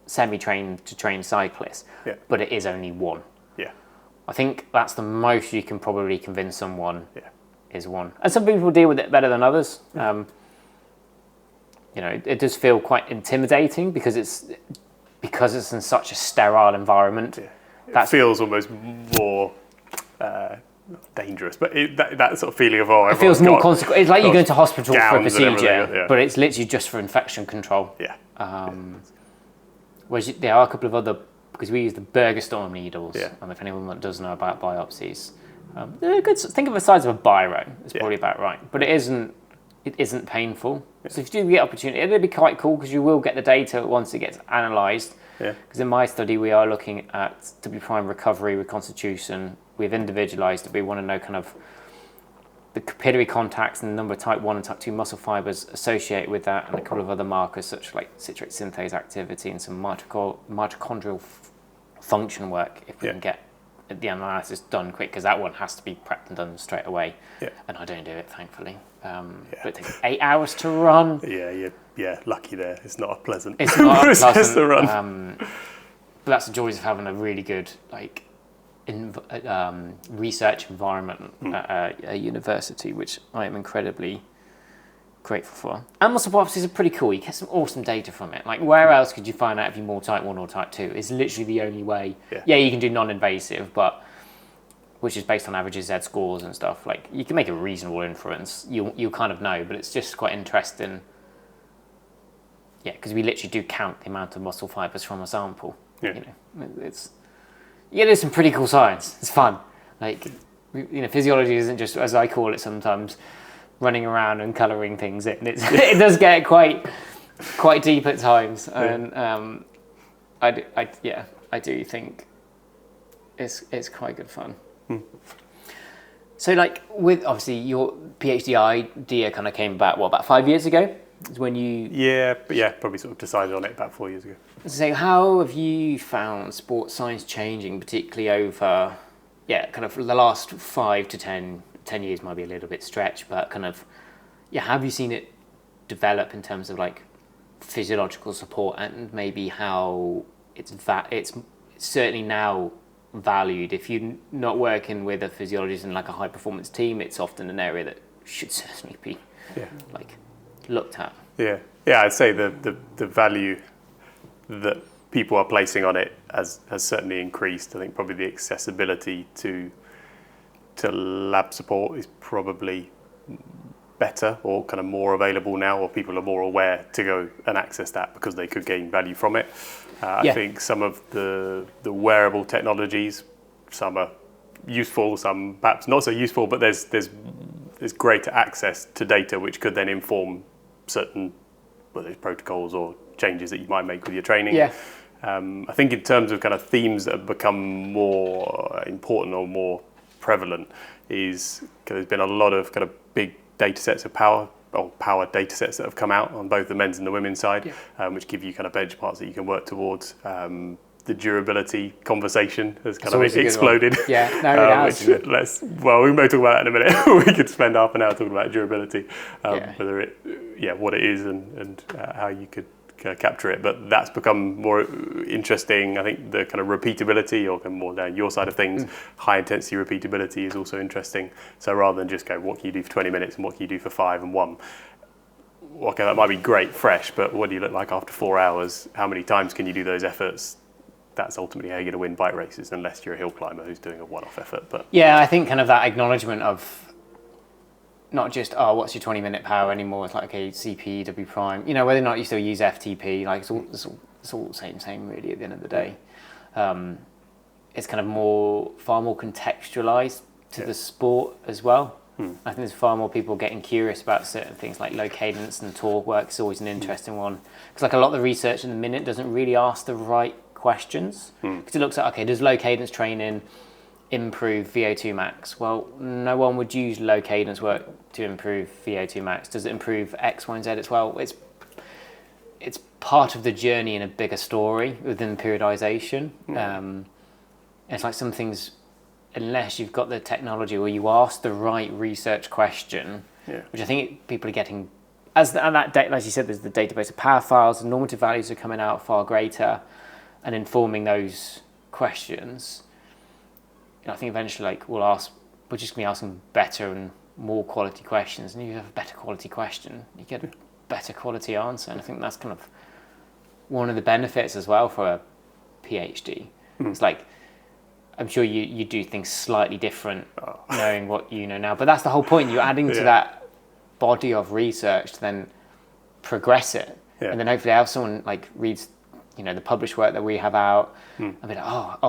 semi-trained to trained cyclists, but it is only one. Yeah. I think that's the most you can probably convince someone is one. And some people deal with it better than others. Yeah. It does feel quite intimidating because it's in such a sterile environment. Yeah.
That feels almost more dangerous, but that sort of feeling of it
feels more consequential. It's like you're going to hospital for a procedure, but it's literally just for infection control. Yeah. Whereas there are a couple of other, because we use the Bergerstorm needles. Yeah. And if anyone does know about biopsies, they're good. Think of the size of a biro. It's probably about right, but it isn't painful. Yeah. So if you do get opportunity, it'll be quite cool because you will get the data once it gets analysed. Because in my study, we are looking at W prime recovery, reconstitution. We've individualised it. We want to know kind of the capillary contacts and the number of type 1 and type 2 muscle fibres associated with that, and a couple of other markers such like citrate synthase activity and some mitochondrial function work if we can get the analysis done quick, because that one has to be prepped and done straight away. Yeah. And I don't do it, thankfully. But it takes 8 hours to run.
Yeah, lucky there. It's not a pleasant
process
to run.
But that's the joys of having a really good research environment at a university, which I am incredibly grateful for. And muscle biopsies are pretty cool. You get some awesome data from it. Like, where else could you find out if you're more type 1 or type 2? It's literally the only way. Yeah, you can do non-invasive, but which is based on averages, Z scores and stuff. Like, you can make a reasonable inference. You'll kind of know, but it's just quite interesting. Yeah, because we literally do count the amount of muscle fibers from a sample. Yeah. There's some pretty cool science. It's fun. Like, physiology isn't just, as I call it sometimes, running around and colouring things in. It does get quite deep at times, and I do think it's quite good fun. So, like, with obviously your PhD idea kind of came about 5 years ago? Is when you
probably sort of decided on it about 4 years ago.
So how have you found sports science changing, particularly over kind of the last 5 to 10 years? Might be a little bit stretched, but kind of have you seen it develop in terms of like physiological support, and maybe how it's certainly now valued? If you're not working with a physiologist in like a high performance team, it's often an area that should certainly be looked at.
I'd say the value that people are placing on it has certainly increased. I think probably the accessibility to lab support is probably better, or kind of more available now, or people are more aware to go and access that because they could gain value from it. I think some of the wearable technologies, some are useful, some perhaps not so useful, but there's greater access to data which could then inform certain, whether it's protocols or changes that you might make with your training.
Yeah.
I think in terms of kind of themes that have become more important or more prevalent is there's been a lot of kind of big data sets of power data sets that have come out on both the men's and the women's side, which give you kind of benchmarks that you can work towards. The durability conversation has kind of exploded.
Yeah, no, it has.
We may talk about that in a minute. We could spend half an hour talking about durability, what it is and how you could capture it. But that's become more interesting. I think the kind of repeatability, or more down your side of things, high intensity repeatability is also interesting. So rather than just go, what can you do for 20 minutes and what can you do for 5 and 1? Okay, that might be great fresh, but what do you look like after 4 hours? How many times can you do those efforts? That's ultimately how you're going to win bike races, unless you're a hill climber who's doing a one-off effort. But
yeah, I think kind of that acknowledgement of not just, what's your 20-minute power anymore? It's like, okay, CP, W prime. You know, whether or not you still use FTP, like it's all the same really at the end of the day. It's kind of far more contextualized to the sport as well. I think there's far more people getting curious about certain things like low cadence and torque work. It's always an interesting one. Because like a lot of the research in the minute doesn't really ask the right questions. Because it looks at, okay, does low cadence training improve VO2 max? Well, no one would use low cadence work to improve VO2 max. Does it improve X, Y, and Z as well? It's part of the journey in a bigger story within periodization. It's like some things, unless you've got the technology or you ask the right research question, which I think people are getting, as you said, there's the database of power files, the normative values are coming out far greater and informing those questions. I think eventually we're just going to be asking better and more quality questions, and you have a better quality question, you get a better quality answer. And I think that's kind of one of the benefits as well for a PhD. It's like, I'm sure you do things slightly different knowing what you know now, but that's the whole point. You're adding to that body of research to then progress it, and then hopefully have someone reads the published work that we have out and be like,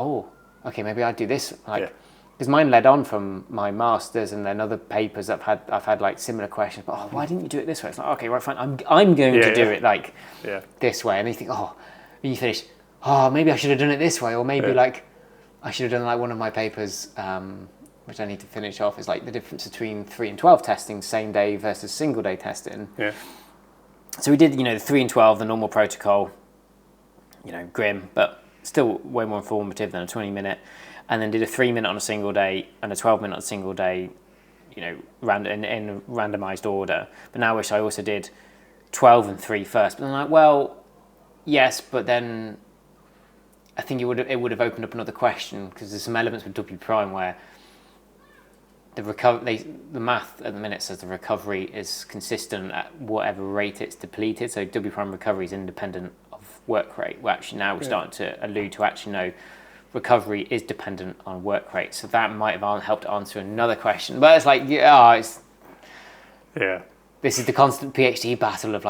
okay, maybe I'd do this. Because mine led on from my master's, and then other papers I've had similar questions. But why didn't you do it this way? It's like, okay, right, fine. I'm going to do it this way. And then you think, when you finish, maybe I should have done it this way, or maybe I should have done one of my papers, which I need to finish off, is the difference between 3 and 12 testing, same day versus single day testing. Yeah. So we did, the 3 and 12, the normal protocol, grim, but still way more informative than a 20-minute, and then did a 3-minute on a single day and a 12-minute on a single day, in randomized order. But now I wish I also did 12 and 3 first. But I'm well, yes, but then I think it would have opened up another question, because there's some elements with W prime where the math at the minute says the recovery is consistent at whatever rate it's depleted. So W prime recovery is independent of work rate. Well, actually now we're starting to allude to actually no, recovery is dependent on work rate. So that might have helped answer another question. But it's this is the constant PhD battle of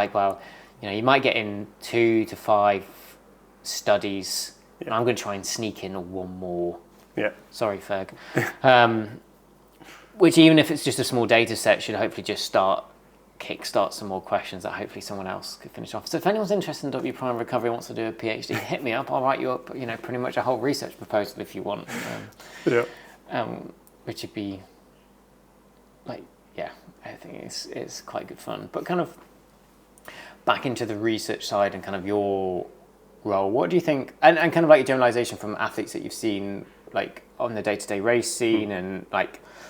you might get in 2 to 5 studies. And I'm going to try and sneak in one more. Yeah. Sorry, Ferg. Which, even if it's just a small data set, should hopefully just kickstart some more questions that hopefully someone else could finish off. So if anyone's interested in W prime recovery, wants to do a PhD, hit me up. I'll write you up, pretty much a whole research proposal if you want. Which would be I think it's quite good fun. But kind of back into the research side and kind of your role, what do you think, and kind of your generalization from athletes that you've seen on the day-to-day race scene and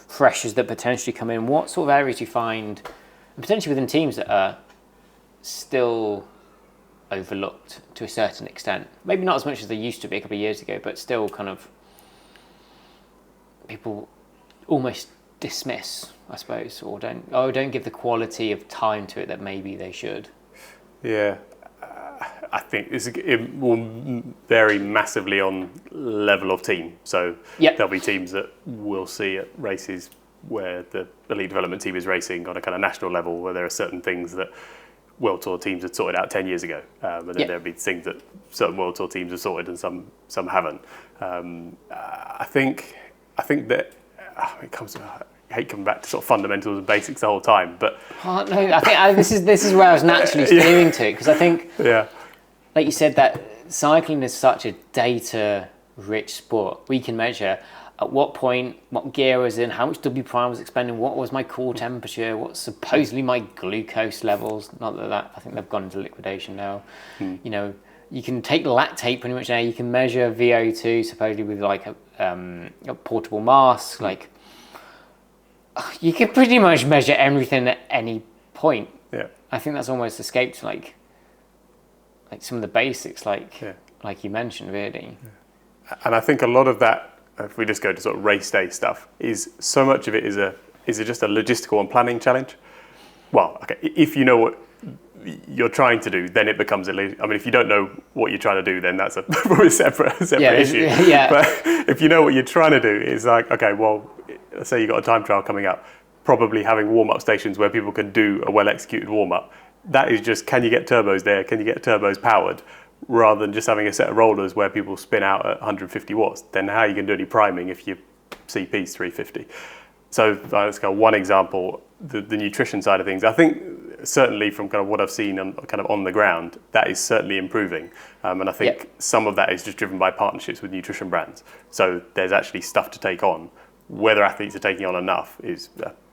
freshers that potentially come in, what sort of areas do you find, and potentially within teams, that are still overlooked to a certain extent? Maybe not as much as they used to be a couple of years ago, but still kind of people almost dismiss, I suppose, or don't give the quality of time to it that maybe they should. Yeah.
I think it will vary massively on level of team. So there'll be teams that we'll see at races where the elite development team is racing on a kind of national level, where there are certain things that World Tour teams had sorted out 10 years ago. And then there'll be things that certain World Tour teams have sorted and some haven't. I think I think that it comes to, I hate coming back to sort of fundamentals and basics the whole time, but
Oh, no, I think this is where I was naturally steering to, because I think, like you said, that cycling is such a data-rich sport. We can measure at what point, what gear I was in, how much W prime was expending, what was my core temperature, what's supposedly my glucose levels. Not that I think they've gone into liquidation now. You know, you can take lactate pretty much now. You can measure VO2 supposedly with like a portable mask. Like, you can pretty much measure everything at any point.
Yeah.
I think that's almost escaped like some of the basics, like you mentioned, really.
Yeah. And I think a lot of that, if we just go to sort of race day stuff, is so much of it is just a logistical and planning challenge. Well, okay, if you know what you're trying to do, then it becomes I mean, if you don't know what you're trying to do, then that's probably a separate issue.
Yeah.
But if you know what you're trying to do, it's like, okay, well, let's say you've got a time trial coming up, probably having warm-up stations where people can do a well-executed warm-up. That is just, can you get turbos there? Can you get turbos powered? Rather than just having a set of rollers where people spin out at 150 watts. Then how are you going to do any priming if your CP's 350? So let's go one example, the nutrition side of things. I think certainly from kind of what I've seen on the ground, that is certainly improving. And I think some of that is just driven by partnerships with nutrition brands. So there's actually stuff to take on. Whether athletes are taking on enough is,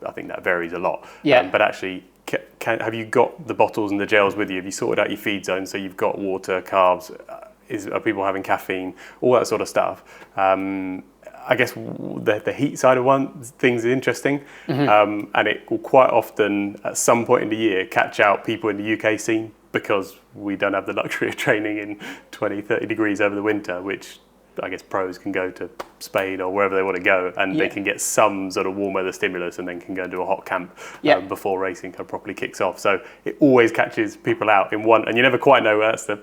I think that varies a lot. But actually, have you got the bottles and the gels with you? Have you sorted out your feed zone so you've got water, carbs? Are people having caffeine? All that sort of stuff. I guess the heat side of things is interesting, and it will quite often, at some point in the year, catch out people in the UK scene because we don't have the luxury of training in 20, 30 degrees over the winter, which I guess pros can go to Spain or wherever they want to go, and they can get some sort of warm weather stimulus and then can go and do a hot camp before racing kind of properly kicks off. So it always catches people out in one, and you never quite know. That's the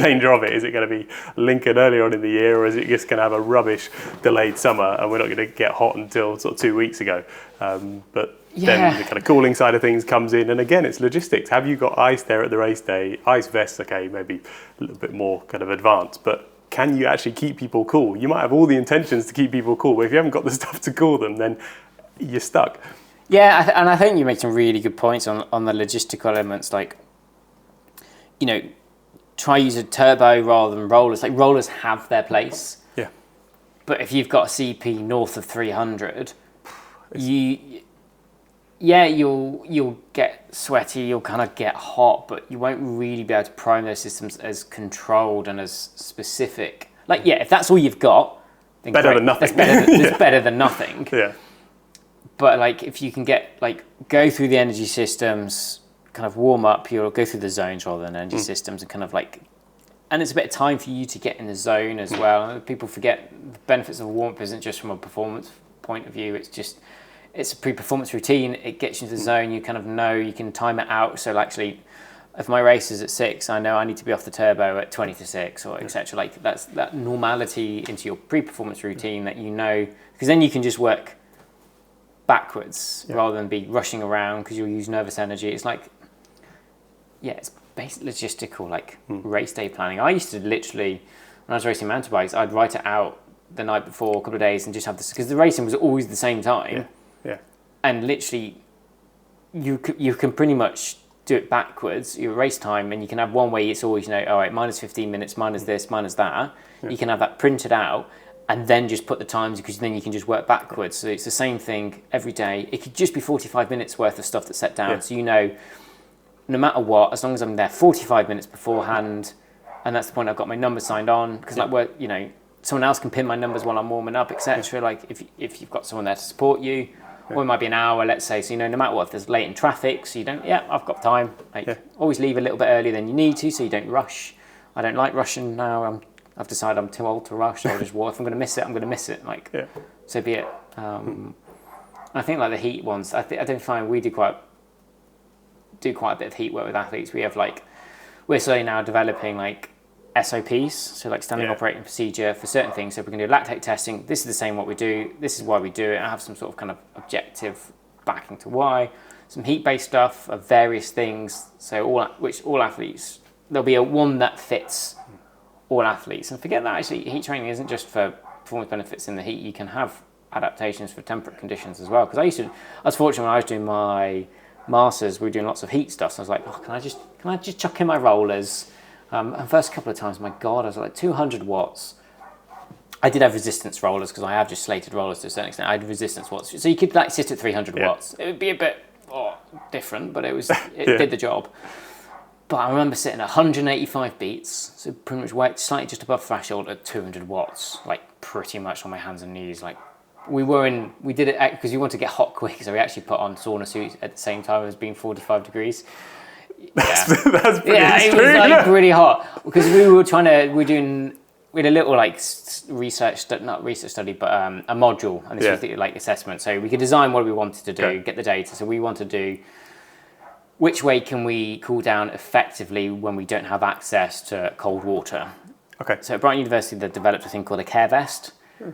danger of it. Is it going to be Lincoln earlier on in the year, or is it just going to have a rubbish delayed summer and we're not going to get hot until sort of 2 weeks ago? But then the kind of cooling side of things comes in, and again, it's logistics. Have you got ice there at the race day? Ice vests, okay, maybe a little bit more kind of advanced, but can you actually keep people cool? You might have all the intentions to keep people cool, but if you haven't got the stuff to cool them, then you're stuck.
Yeah, and I think you make some really good points on the logistical elements. Like, you know, try use a turbo rather than rollers. Like, rollers have their place.
Yeah.
But if you've got a CP north of 300, you'll get sweaty, you'll kind of get hot, but you won't really be able to prime those systems as controlled and as specific. Like, if that's all you've got, then
better than nothing.
That's better than nothing.
Yeah.
But like, if you can go through the energy systems, kind of warm up, you'll go through the zones rather than energy systems, and kind of like, and it's a bit of time for you to get in the zone as well. People forget the benefits of warm-up isn't just from a performance point of view, it's a pre-performance routine. It gets you into the zone. You kind of know you can time it out. So actually, if my race is at 6, I know I need to be off the turbo at 20 to 6 or etc. Like, that's that normality into your pre-performance routine that you know, because then you can just work backwards rather than be rushing around because you'll use nervous energy. It's like, it's basic logistical, like race day planning. I used to literally, when I was racing mountain bikes, I'd write it out the night before, a couple of days, and just have this, because the racing was always the same time. And literally, you can pretty much do it backwards, your race time, and you can have one way it's always, all right, minus 15 minutes, minus this, minus that. You can have that printed out and then just put the times, because then you can just work backwards. So it's the same thing every day. It could just be 45 minutes worth of stuff that's set down. So no matter what, as long as I'm there 45 minutes beforehand, and that's the point I've got my numbers signed on, because someone else can pin my numbers while I'm warming up, etc. Like, if you've got someone there to support you, or it might be an hour, let's say, so no matter what, if there's late in traffic, so you don't, I've got time. Always leave a little bit earlier than you need to, so you don't rush. I don't like rushing now. I've decided I'm too old to rush. I'll just if I'm going to miss it, I'm going to miss it. Like, so be it. I think like the heat ones, I don't find we do quite a bit of heat work with athletes. We have we're slowly now developing SOPs, so standard operating procedure for certain things. So if we're going to do lactate testing, this is the same what we do, this is why we do it. I have some sort of kind of objective backing to why. Some heat-based stuff of various things, so all athletes, there'll be one that fits all athletes. And forget that actually heat training isn't just for performance benefits in the heat. You can have adaptations for temperate conditions as well. Because I was fortunate when I was doing my masters, we were doing lots of heat stuff. So I was like, oh, can I just chuck in my rollers? And first couple of times, my God, I was like 200 watts. I did have resistance rollers because I have just slated rollers to a certain extent. I had resistance watts, so you could like sit at 300 watts. It would be a bit different, but it did the job. But I remember sitting at 185 beats, so pretty much weight slightly just above threshold at 200 watts, like pretty much on my hands and knees. Like we did it because we wanted to get hot quick, so we actually put on sauna suits at the same time as being 45 degrees.
That's pretty
extreme. It was like pretty hot because we had a little like not research study, but a module, and this was the like assessment. So we could design what we wanted to do, get the data. So we want to do which way can we cool down effectively when we don't have access to cold water.
Okay.
So at Brighton University, they developed a thing called a care vest,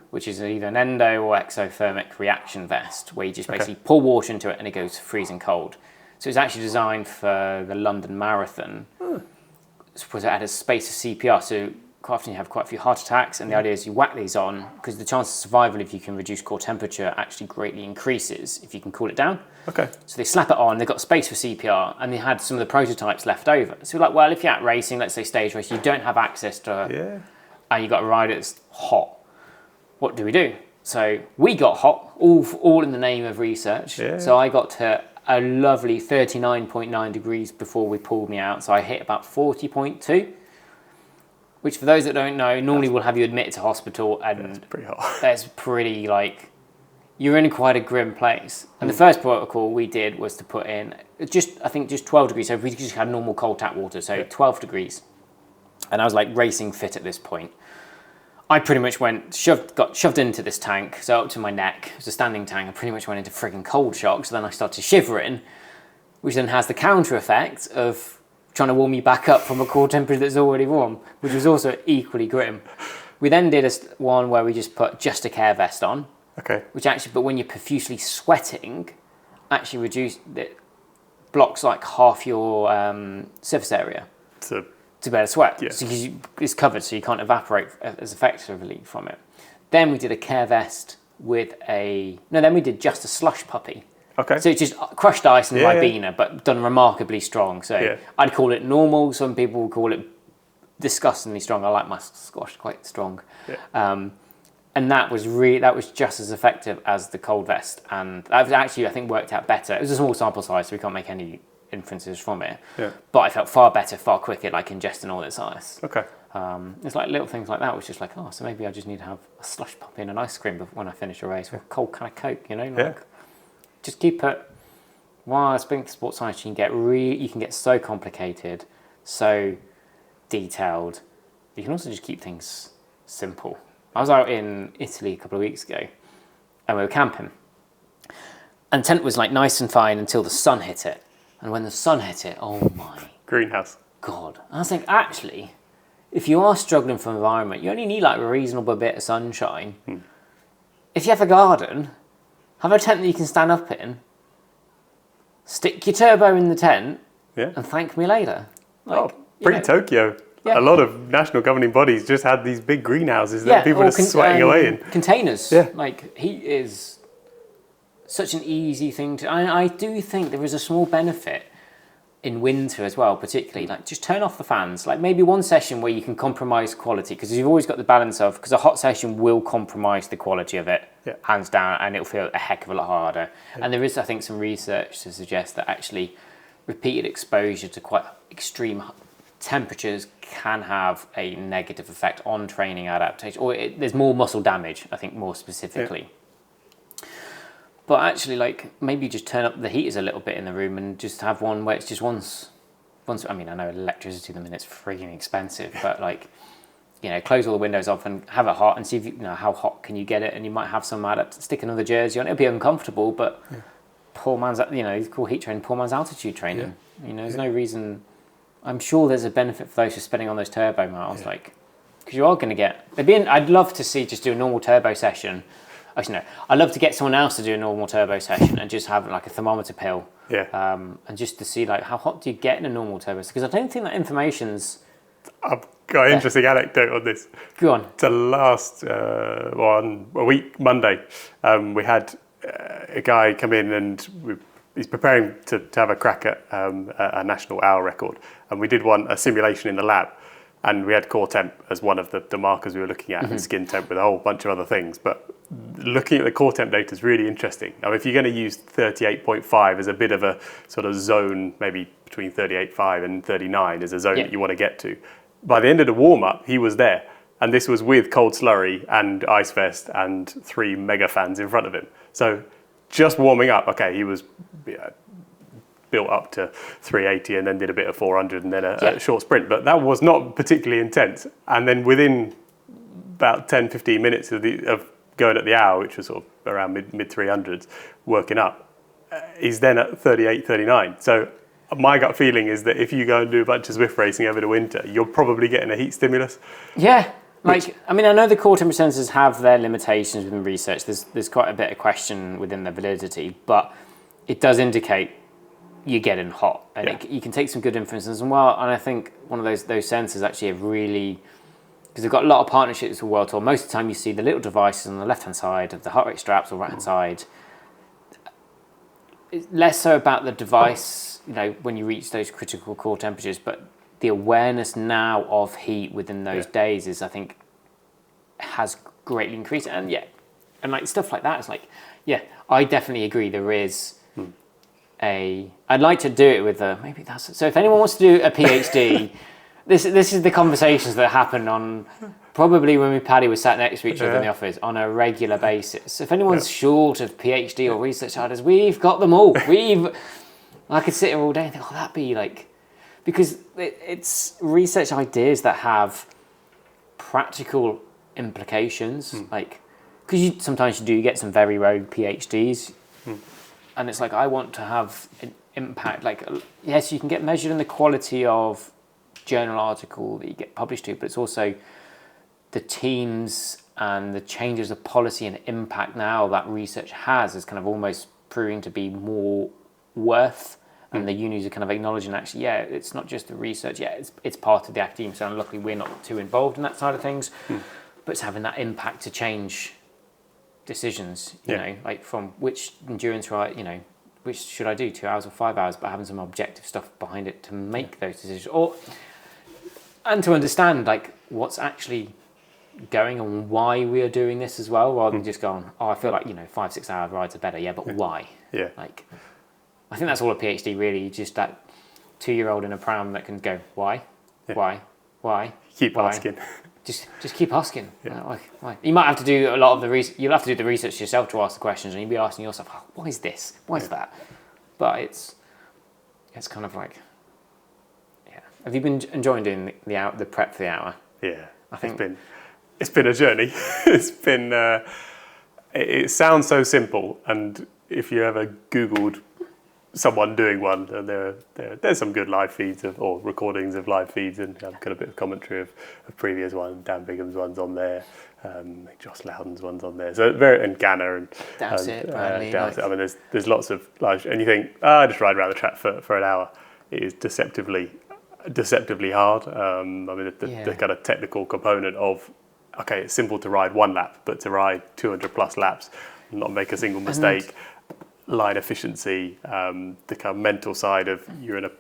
which is either an endo or exothermic reaction vest, where you just basically pour water into it and it goes freezing cold. So it's actually designed for the London Marathon. Because it had a space of CPR, so quite often you have quite a few heart attacks, and the idea is you whack these on because the chance of survival if you can reduce core temperature actually greatly increases if you can cool it down.
Okay.
So they slap it on, they've got space for CPR, and they had some of the prototypes left over. So we're like, well, if you're out racing, let's say stage race, you don't have access to, and you've got a ride that's hot. What do we do? So we got hot, all in the name of research. Yeah. So I got to a lovely 39.9 degrees before we pulled me out. So I hit about 40.2. Which, for those that don't know, normally will have you admitted to hospital, and
that's pretty hot.
That's pretty, like, you're in quite a grim place. And the first protocol we did was to put in just 12 degrees. So if we just had normal cold tap water, so 12 degrees. And I was like racing fit at this point. I pretty much got shoved into this tank, so up to my neck. It was a standing tank. I pretty much went into frigging cold shock. So then I started shivering, which then has the counter effect of trying to warm me back up from a core temperature that's already warm, which was also equally grim. We then did one where we just put just a care vest on.
Okay.
Which actually, but when you're profusely sweating, actually it blocks like half your surface area to be able to sweat. Yeah. So it's covered, so you can't evaporate as effectively from it. Then we did a care vest then we did just a slush puppy.
Okay.
So it's just crushed ice and Ribena, but done remarkably strong. So I'd call it normal. Some people would call it disgustingly strong. I like my squash quite strong. Yeah. And that was just as effective as the cold vest. And that was actually, I think, worked out better. It was a small sample size, so we can't make any inferences from it. Yeah. But I felt far better, far quicker, like ingesting all this ice. Okay. It's like little things like that, which is like, so maybe I just need to have a slush puppy and an ice cream when I finish a race with a cold can of Coke, Just keep it. While speaking to sports science, you can get so complicated, so detailed. You can also just keep things simple. I was out in Italy a couple of weeks ago, and we were camping. And the tent was like nice and fine until the sun hit it. And when the sun hit it, oh my
greenhouse
God! I was like, actually, if you are struggling for environment, you only need like a reasonable bit of sunshine. If you have a garden, have a tent that you can stand up in, stick your turbo in the tent, and thank me later.
Tokyo, a lot of national governing bodies just had these big greenhouses that people are sweating away in.
Containers. Like, heat is such an easy thing to... I do think there is a small benefit in winter as well, particularly. Like, just turn off the fans. Like, maybe one session where you can compromise quality, because you've always got the balance of... Because a hot session will compromise the quality of it, hands down, and it'll feel a heck of a lot harder. And there is, I think, some research to suggest that actually repeated exposure to quite extreme temperatures can have a negative effect on training adaptation, or there's more muscle damage, I think, more specifically. But actually, like, maybe just turn up the heaters a little bit in the room and just have one where it's just once. I mean, I know electricity at the minute's freaking expensive, but like, close all the windows off and have it hot and see if how hot can you get it, and you might have some stick another jersey on. It'll be uncomfortable, but poor man's, it's called heat training, poor man's altitude training. There's no reason. I'm sure there's a benefit for those who are spending on those turbo miles, because you are going to get. I'd love to see just do a normal turbo session. Actually, no. I'd love to get someone else to do a normal turbo session and just have like a thermometer pill. And just to see like how hot do you get in a normal turbo? Because I don't think that information's
got an interesting anecdote on this.
Go on.
To last on a week, Monday, we had a guy come in and he's preparing to have a crack at a national hour record. And we did a simulation in the lab. And we had core temp as one of the markers we were looking at, and skin temp with a whole bunch of other things. But looking at the core temp data is really interesting. Now, if you're going to use 38.5 as a bit of a sort of zone, maybe between 38.5 and 39 is a zone that you want to get to. By the end of the warm-up, he was there. And this was with cold slurry and ice vest and 3 mega fans in front of him. So just warming up, okay, he was built up to 380 and then did a bit of 400 and then a short sprint. But that was not particularly intense. And then within about 10, 15 minutes of going at the hour, which was sort of around mid 300s, working up, he's then at 38, 39. So my gut feeling is that if you go and do a bunch of Zwift racing over the winter, you're probably getting a heat stimulus.
Yeah. I know the core temperature sensors have their limitations within research. There's quite a bit of question within their validity, but it does indicate you're getting hot, and you can take some good inferences as well. And I think one of those sensors actually have really, because they've got a lot of partnerships with World Tour. Most of the time, you see the little devices on the left-hand side of the heart rate straps or right-hand side. It's less so about the device, when you reach those critical core temperatures, but the awareness now of heat within those days is, I think, has greatly increased. And like stuff like that, it's like, I definitely agree. There is I'd like to do it with so if anyone wants to do a PhD, this is the conversations that happen on probably when Paddy was sat next to each other in the office on a regular basis. If anyone's short of PhD or research ideas, we've got them all. I could sit here all day and think, that'd be like, because it's research ideas that have practical implications, like, because sometimes you do get some very rogue PhDs. And it's like, I want to have an impact. Like, yes, you can get measured in the quality of journal article that you get published to, but it's also the teams and the changes of policy and impact now that research has is kind of almost proving to be more worth. And the unis are kind of acknowledging, actually, it's not just the research. It's part of the academia. So luckily, we're not too involved in that side of things. But it's having that impact to change decisions, you know, like from which endurance which should I do, 2 hours or 5 hours, but having some objective stuff behind it to make those decisions, and to understand like what's actually going and why we are doing this as well, rather than just going, I feel like 5-6 hour rides are better, but why? Like, I think that's all a PhD really, just that 2-year-old in a pram that can go, why?
Keep asking.
Just keep asking. Why? You might have to do a lot of the research. You'll have to do the research yourself to ask the questions, and you'll be asking yourself, why is this? Why is that? But it's kind of like, Have you been enjoying doing the prep for the hour?
Yeah, I think it's been a journey. It's been. It sounds so simple, and if you ever Googled someone doing one, and there's some good live feeds or recordings of live feeds, and kind of a bit of commentary of previous ones. Dan Bigham's one's on there, Joss Loudon's one's on there. So and Ganna and
Bradley.
Dowsett. I mean, there's lots of live, and you think, I just ride around the track for an hour. It is deceptively hard. I mean, the kind of technical component of, it's simple to ride one lap, but to ride 200 plus laps, not make a single mistake. Line efficiency, the kind of mental side of you're in a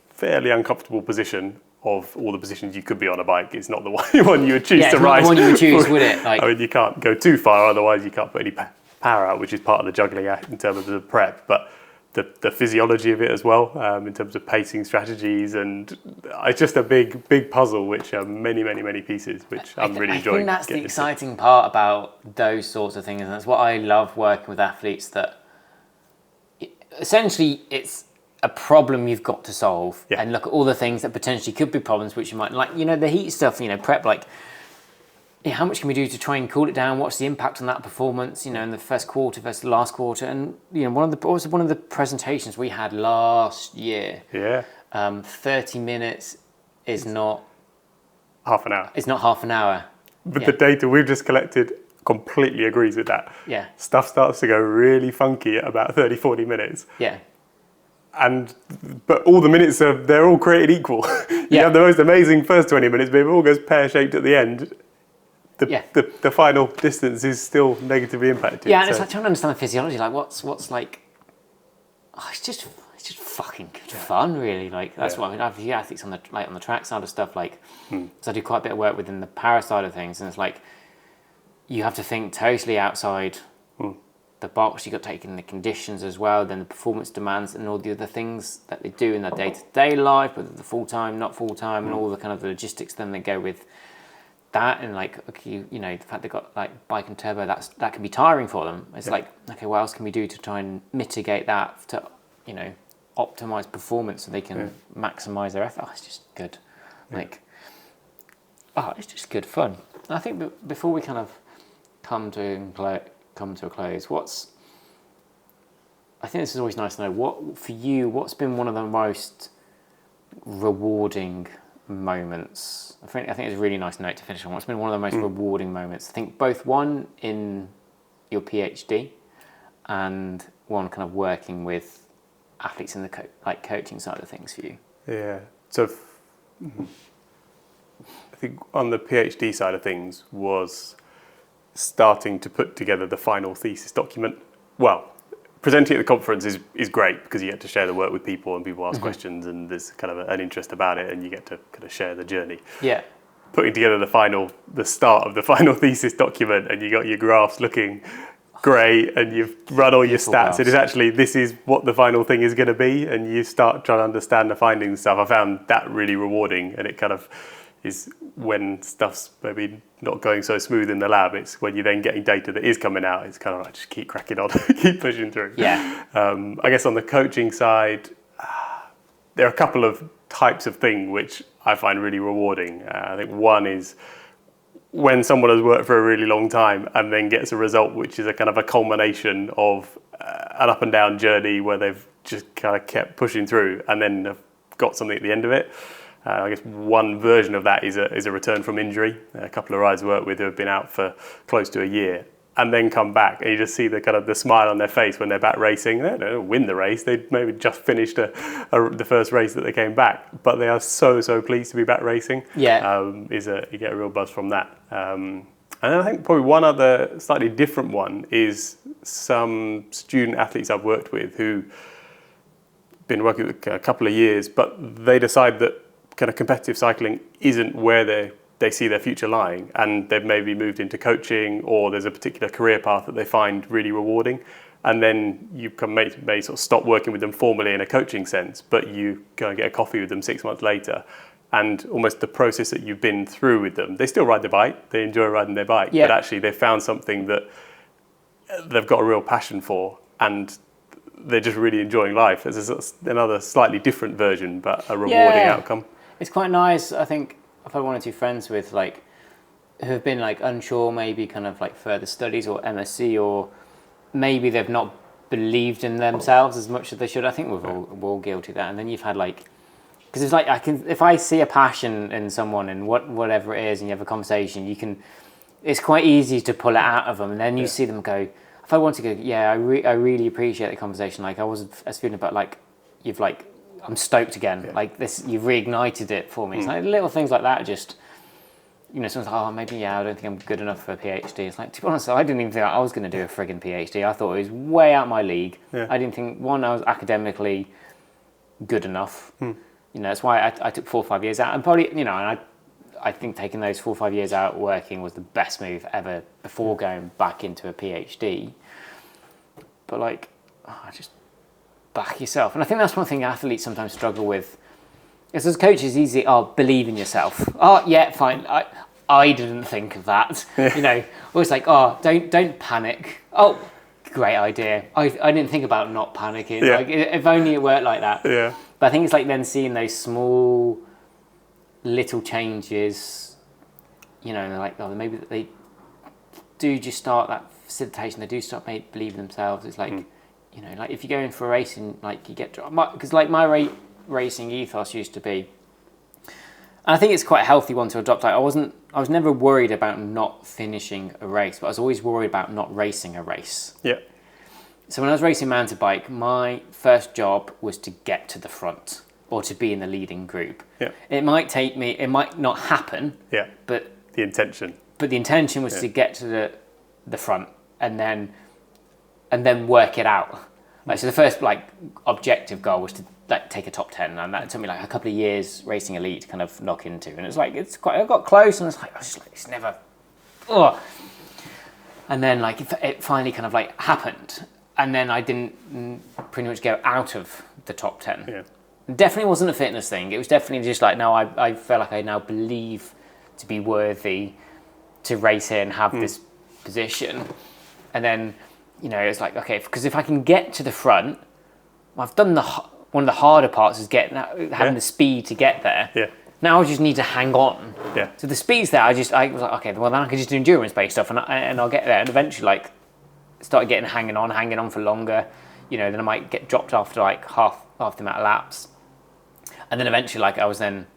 fairly uncomfortable position of all the positions you could be on a bike. It's not the one you would choose to ride.
Yeah, it's not the one you would choose, would it?
I mean, you can't go too far, otherwise you can't put any power out, which is part of the juggling act in terms of the prep. But the physiology of it as well, in terms of pacing strategies, and it's just a big puzzle, which are many pieces, which I'm really enjoying.
I think that's the exciting part about those sorts of things, and that's what I love working with athletes, that essentially it's a problem you've got to solve, and look at all the things that potentially could be problems, which you might like, the heat stuff, prep, like, how much can we do to try and cool it down? What's the impact on that performance, in the first quarter versus the last quarter? And one of the presentations we had last year, 30 minutes is not
half an hour.
It's not half an hour.
But the data we've just collected completely agrees with that.
Yeah.
Stuff starts to go really funky at about 30, 40 minutes.
Yeah.
but all the minutes they're all created equal. You have the most amazing first 20 minutes, but if it all goes pear-shaped at the end, the final distance is still negatively impacted.
Yeah, and it's like trying to understand the physiology. Like, what's like? Oh, it's just fucking good fun, really. Like that's what I mean. I have a few athletes on the track side of stuff. Like, because I do quite a bit of work within the para side of things, and it's like you have to think totally outside the box. You got to take in the conditions as well, then the performance demands, and all the other things that they do in their day-to-day life, whether they're full-time, not full-time, and all the kind of logistics then that go with that. And like, okay, you know, the fact they've got like bike and turbo, that can be tiring for them. It's like, okay, what else can we do to try and mitigate that, to, you know, optimize performance so they can maximize their effort? Oh, it's just good. Like, it's just good fun. And I think before we kind of come to a close, I think this is always nice to know, what's been one of the most rewarding moments? I think it's a really nice note to finish on. What's been one of the most rewarding moments? I think both one in your PhD and one kind of working with athletes in the coaching side of things for you. Yeah.
So I think on the PhD side of things was starting to put together the final thesis document. Well, presenting at the conference is great because you get to share the work with people and people ask questions and there's kind of an interest about it and you get to kind of share the journey.
Yeah.
Putting together the start of the final thesis document and you got your graphs looking great and you've run all your stats. It is actually, this is what the final thing is going to be, and you start trying to understand the findings and stuff. I found that really rewarding, and it kind of is when stuff's maybe not going so smooth in the lab. It's when you're then getting data that is coming out, it's kind of like just keep cracking on, keep pushing through.
Yeah.
I guess on the coaching side, there are a couple of types of thing which I find really rewarding. I think one is when someone has worked for a really long time and then gets a result which is a kind of a culmination of an up and down journey where they've just kind of kept pushing through and then have got something at the end of it. I guess one version of that is a return from injury. A couple of rides I worked with who have been out for close to a year and then come back, and you just see the kind of the smile on their face when they're back racing. They don't win the race; they maybe just finished the first race that they came back, but they are so pleased to be back racing.
Yeah,
you get a real buzz from that. And I think probably one other slightly different one is some student athletes I've worked with who been working with a couple of years, but they decide that kind of competitive cycling isn't where they see their future lying, and they've maybe moved into coaching, or there's a particular career path that they find really rewarding, and then you can may sort of stop working with them formally in a coaching sense, but you go and get a coffee with them 6 months later, and almost the process that you've been through with them, they still ride their bike, they enjoy riding their bike, but actually they found something that they've got a real passion for, and they're just really enjoying life. It's another slightly different version, but a rewarding outcome.
It's quite nice. I think I've had one or two friends with who have been unsure, maybe kind of further studies or MSc, or maybe they've not believed in themselves as much as they should. I think we're all guilty of that. And then you've had because it's if I see a passion in someone and whatever it is, and you have a conversation, it's quite easy to pull it out of them, and then you see them go. If I want to go, I really appreciate the conversation. I was feeling about you've I'm stoked again. This, you've reignited it for me. It's little things like that. Just someone's maybe I don't think I'm good enough for a PhD. It's to be honest, I didn't even think I was going to do a friggin' PhD. I thought it was way out my league. Yeah. I didn't think I was academically good enough. That's why I took 4 or 5 years out, and probably and I think taking those 4 or 5 years out working was the best move ever before going back into a PhD. But just back yourself. And I think that's one thing athletes sometimes struggle with. Is as a coach, it's easy, believe in yourself. Fine. I didn't think of that. Always don't panic. Great idea. I didn't think about not panicking. Yeah. If only it worked like that.
Yeah.
But I think it's then seeing those small little changes, maybe they do just start that facilitation, they do start believing themselves. It's if you go in for a race and you get, because my racing ethos used to be, and I think it's quite a healthy one to adopt. I was never worried about not finishing a race, but I was always worried about not racing a race.
Yeah.
So when I was racing mountain bike, my first job was to get to the front or to be in the leading group.
Yeah.
It might not happen.
Yeah.
But
the intention.
But the intention was to get to the front and then work it out. Like, so the first objective goal was to take a top 10, and that took me a couple of years racing elite to kind of knock into. And it was I got close, and I was just it's never. Ugh. And then it finally kind of happened, and then I didn't pretty much go out of the top 10.
Yeah.
It definitely wasn't a fitness thing. It was definitely just no, I felt like I now believe to be worthy to race here and have this position. And then, it's okay, because if I can get to the front, I've done one of the harder parts is having the speed to get there.
Yeah.
Now I just need to hang on.
Yeah.
So the speed's there. I was okay, well then I can just do endurance-based stuff and I'll get there. And eventually, start getting hanging on for longer. Then I might get dropped after half the amount of laps. And then eventually, I was then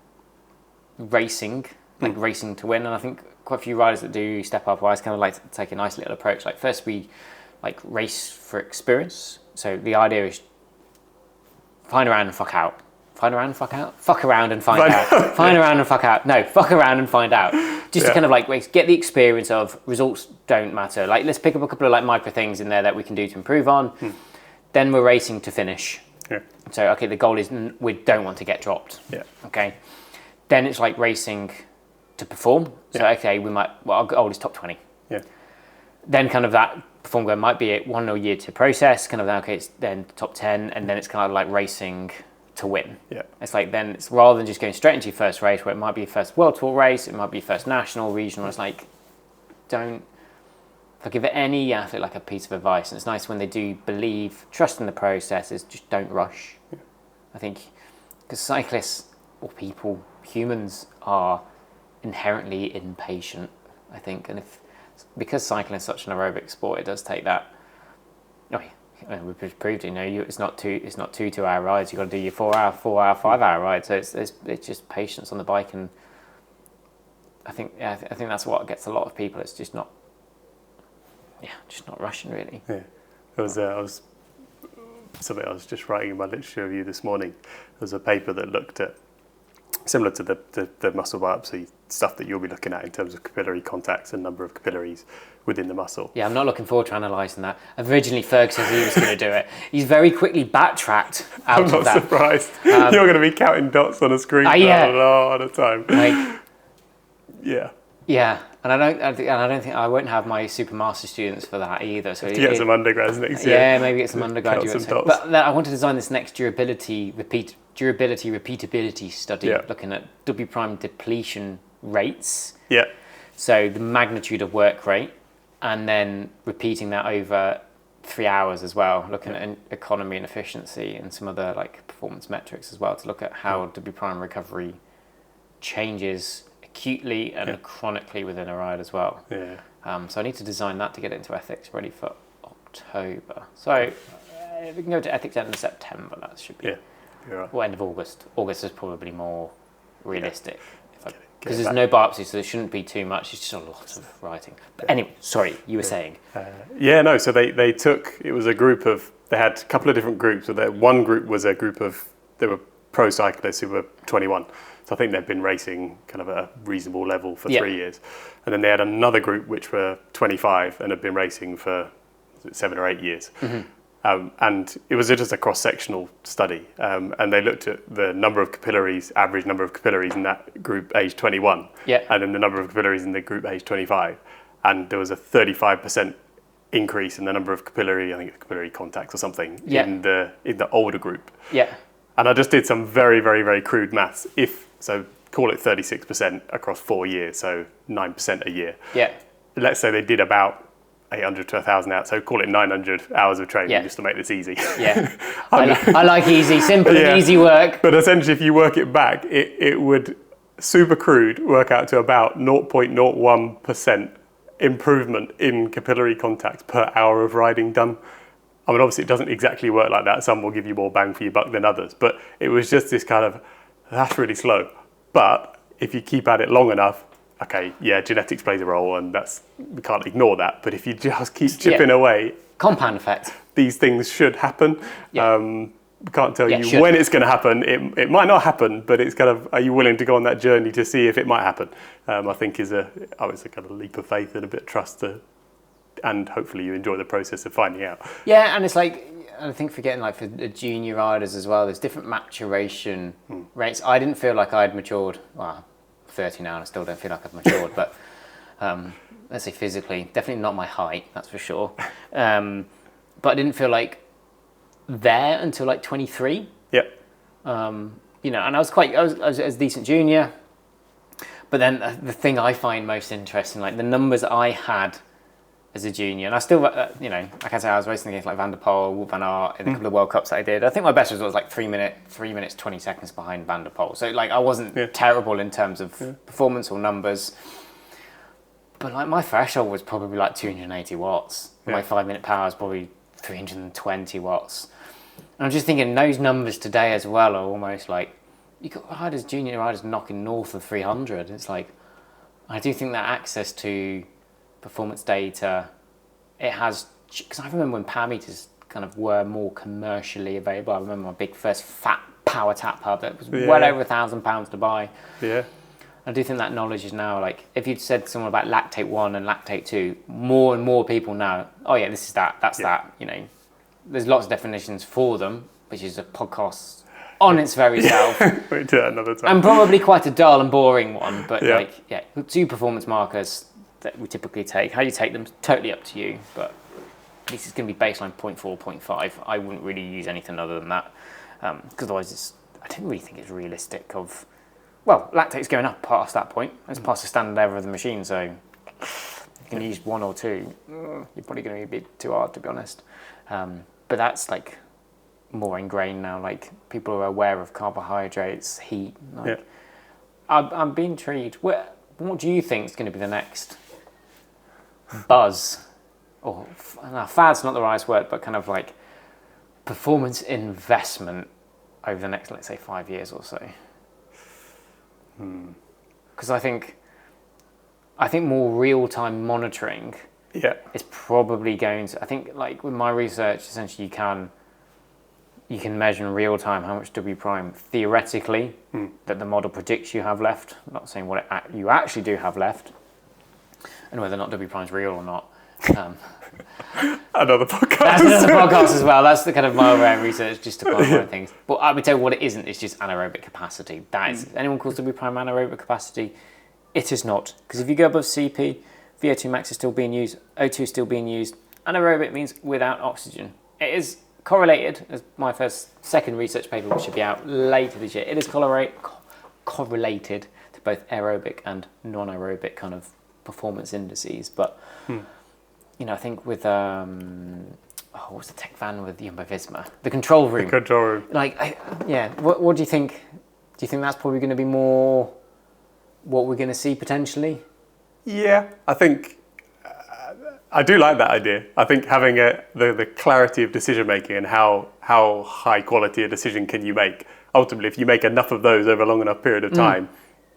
racing, racing to win. And I think quite a few riders that do step up, I always kind of to take a nice little approach. First we race for experience. So the idea is find around and fuck out. Find around and fuck out? Fuck around and find out. Find around and fuck out. No, fuck around and find out. Just to kind of get the experience of results don't matter. Let's pick up a couple of micro things in there that we can do to improve on. Then we're racing to finish.
Yeah.
So, okay, the goal is we don't want to get dropped.
Yeah.
Okay. Then it's racing to perform. So, okay, our goal is top 20.
Yeah.
Then kind of that perform goal might be 1 or year to process, kind of okay, it's then top 10, and then it's kind of racing to win.
Yeah.
It's then it's rather than just going straight into your first race where it might be your first World Tour race, it might be your first national, regional. It's don't. If I give any athlete a piece of advice, and it's nice when they do believe, trust in the process, is just don't rush. Yeah. I think because cyclists or people, humans are inherently impatient, I think, and because cycling is such an aerobic sport, it does take that. We've proved it. It's not 2 hour rides. You've got to do your 4 hour, 5 hour ride. So it's just patience on the bike, and I think that's what gets a lot of people. It's just not rushing really.
Yeah, I was just writing in my literature review this morning. There was a paper that looked at similar to the muscle biopsy stuff that you'll be looking at in terms of capillary contacts and number of capillaries within the muscle.
Yeah, I'm not looking forward to analysing that. Originally, Ferguson said he was going to do it. He's very quickly backtracked out of that.
I'm not surprised. You're going to be counting dots on a screen for a lot of time. Yeah.
Yeah, and I don't think I won't have my Supermaster students for that either. So
get some undergrads next year.
Yeah, maybe get some undergraduates. But I want to design this next durability, repeatability study, looking at W prime depletion rates.
Yeah.
So the magnitude of work rate, and then repeating that over 3 hours as well, looking at economy and efficiency and some other performance metrics as well to look at how W prime recovery changes acutely and chronically within a ride as well.
Yeah.
So I need to design that to get it into ethics ready for October. So we can go to ethics end of September. That should be or end of August. August is probably more realistic because there's no biopsy, so there shouldn't be too much. It's just a lot of writing. But anyway, sorry, you were saying.
So they took, it was a group of, they had a couple of different groups. So one group was a group of, they were pro cyclists who were 21. So I think they've been racing kind of at a reasonable level for 3 years. And then they had another group which were 25 and had been racing for 7 or 8 years. Mm-hmm. And it was just a cross-sectional study. And they looked at the number of capillaries, average number of capillaries in that group age 21. Yeah. And then the number of capillaries in the group age 25. And there was a 35% increase in the number of capillary contacts or something in the older group. Yeah. And I just did some very, very, very crude maths. So call it 36% across 4 years, so 9% a year. Yeah. Let's say they did about 800 to 1,000 hours, so call it 900 hours of training just to make this easy. Yeah.
I like easy, simple and easy work.
But essentially, if you work it back, it would, super crude, work out to about 0.01% improvement in capillary contacts per hour of riding done. I mean, obviously, it doesn't exactly work like that. Some will give you more bang for your buck than others. But it was just this kind of, that's really slow. But if you keep at it long enough, genetics plays a role, and we can't ignore that. But if you just keep chipping away,
compound effect.
these things should happen.
Yeah.
We can't tell you
should.
when it's going to happen. It might not happen, but it's kind of, are you willing to go on that journey to see if it might happen? I think it's a kind of leap of faith and a bit of trust and hopefully you enjoy the process of finding out.
Yeah, and it's like, I think forgetting like for the junior riders as well, there's different maturation rates. I didn't feel like I'd matured. Well, I'm 30 now and I still don't feel like I've matured, but let's say physically, definitely not my height, that's for sure. But I didn't feel like there until like 23.
Yeah.
And I was a decent junior. But then the thing I find most interesting, like the numbers I had as a junior, and I still, I can say I was racing against like Van der Poel, Wout van Aert in a couple of World Cups that I did. I think my best result was like 3 minutes 20 seconds behind Van der Poel. So like I wasn't terrible in terms of performance or numbers. But like my threshold was probably like 280 watts. Yeah. My 5 minute power is probably 320 watts. And I'm just thinking those numbers today as well are almost like, you got junior riders knocking north of 300. It's like, I do think that access to performance data, it has, because I remember when power meters kind of were more commercially available. I remember my big first fat power tap pub that was well over £1,000 to buy. Yeah. I do think that knowledge is now, like, if you'd said to someone about lactate 1 and lactate 2, more and more people now, oh yeah, this is that, that's that, There's lots of definitions for them, which is a podcast on its very self.
We'll do that another time.
And probably quite a dull and boring one, but 2 performance markers that we typically take. How you take them, totally up to you, but this is going to be baseline 0.4, 0.5. I wouldn't really use anything other than that, because otherwise I didn't really think it's realistic of, well, lactate's going up past that point. It's past the standard level of the machine, so you can use 1 or 2. You're probably going to be a bit too hard, to be honest. But that's like more ingrained now. Like people are aware of carbohydrates, heat. Like, I'm being intrigued. What do you think is going to be the next buzz? Or fad's not the right word, but kind of like performance investment over the next, let's say, 5 years or so. Because I think more real-time monitoring is probably going to, I think like with my research, essentially you can measure in real time how much W prime theoretically that the model predicts you have left. I'm not saying what you actually do have left, and whether or not W prime is real or not.
Another podcast.
That's another podcast as well. That's the kind of my own research just to quantify things. But I would tell you what it isn't. It's just anaerobic capacity. That is, anyone calls W prime anaerobic capacity, it is not. Because if you go above CP, VO2 max is still being used, O2 is still being used. Anaerobic means without oxygen. It is correlated, as my second research paper, which should be out later this year, it is correlated to both aerobic and non-aerobic kind of performance indices. But, I think with, what's the tech van with Jumbo Visma? The control room.
The control room.
What do you think? Do you think that's probably going to be more what we're going to see potentially? Yeah,
I think I do like that idea. I think having the clarity of decision making and how high quality a decision can you make. Ultimately, if you make enough of those over a long enough period of time,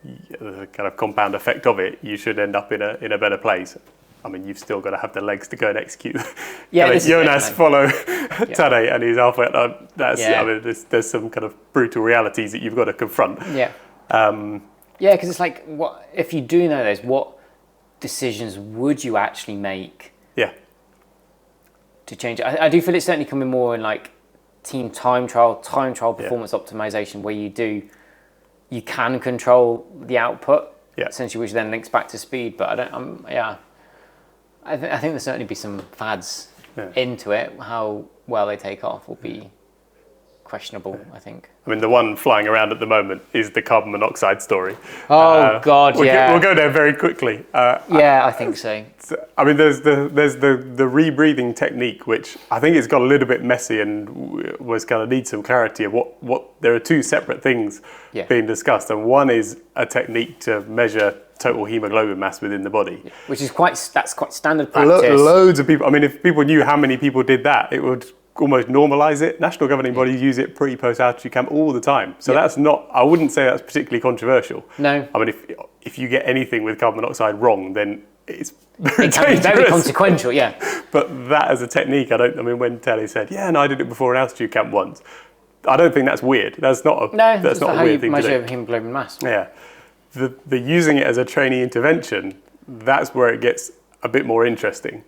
the kind of compound effect of it, you should end up in a better place. I mean, you've still got to have the legs to go and execute. Jonas follow Tadej and his alpha. I mean, there's some kind of brutal realities that you've got to confront.
Yeah. Because it's like, what if you do know those? What decisions would you actually make? To change it? I do feel it's certainly coming more in like team time trial performance optimization, where you can control the output, essentially, which then links back to speed. But I think there'll certainly be some fads into it. How well they take off will be questionable, I think.
I mean, the one flying around at the moment is the carbon monoxide story.
Oh God,
we'll go there very quickly.
I think so.
I mean, there's the rebreathing technique, which I think it's got a little bit messy and was going to need some clarity of what. There are 2 separate things being discussed, and one is a technique to measure total hemoglobin mass within the body,
which is quite standard practice.
Loads of people. I mean, if people knew how many people did that, it would almost normalise it. National governing bodies use it post altitude camp all the time. So that's not, I wouldn't say that's particularly controversial.
No.
I mean, if you get anything with carbon monoxide wrong, then it's
it can be very consequential, yeah.
But that as a technique, when Telly said, yeah, no, I did it before an altitude camp once, I don't think that's weird. That's not a weird thing to do.
How you measure hemoglobin mass.
Yeah. The using it as a training intervention, that's where it gets a bit more interesting.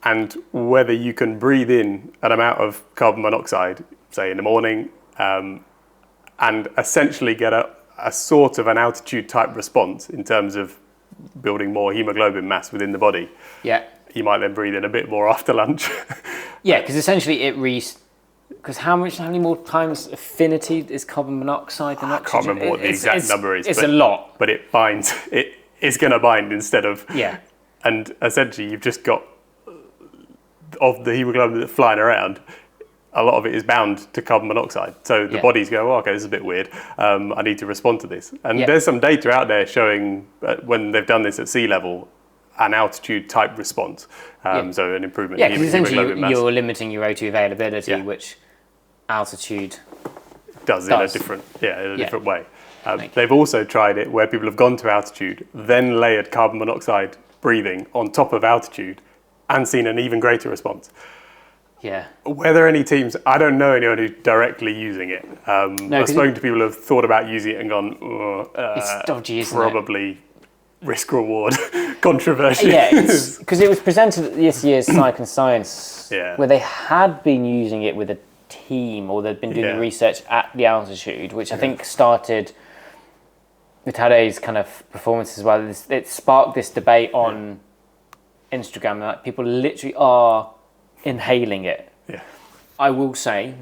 And whether you can breathe in an amount of carbon monoxide, say in the morning, and essentially get a sort of an altitude type response in terms of building more hemoglobin mass within the body.
Yeah.
You might then breathe in a bit more after lunch.
Yeah, because essentially because how many more times affinity is carbon monoxide than oxygen?
I can't remember what the exact number is.
It's a lot.
But it binds, it's going to bind instead of...
Yeah.
And essentially you've just got, of the hemoglobin that's flying around, a lot of it is bound to carbon monoxide. So the body's going, oh, okay, this is a bit weird. I need to respond to this. And there's some data out there showing when they've done this at sea level, an altitude type response. So an improvement in
because
hemoglobin mass.
You're limiting your O2 availability, which altitude
does in a different way. They've also tried it where people have gone to altitude, then layered carbon monoxide breathing on top of altitude and seen an even greater response.
Yeah.
Whether any teams, I don't know anyone who's directly using it. I've spoken to people who have thought about using it and gone,
it's dodgy, isn't
probably risk reward controversy.
Yeah, because it was presented at this year's Psych and Science, where they had been using it with a team, or they'd been doing research at the altitude, which I think started with Tadej's kind of performance as well. It sparked this debate on Instagram that people literally are inhaling it.
Yeah.
I will say,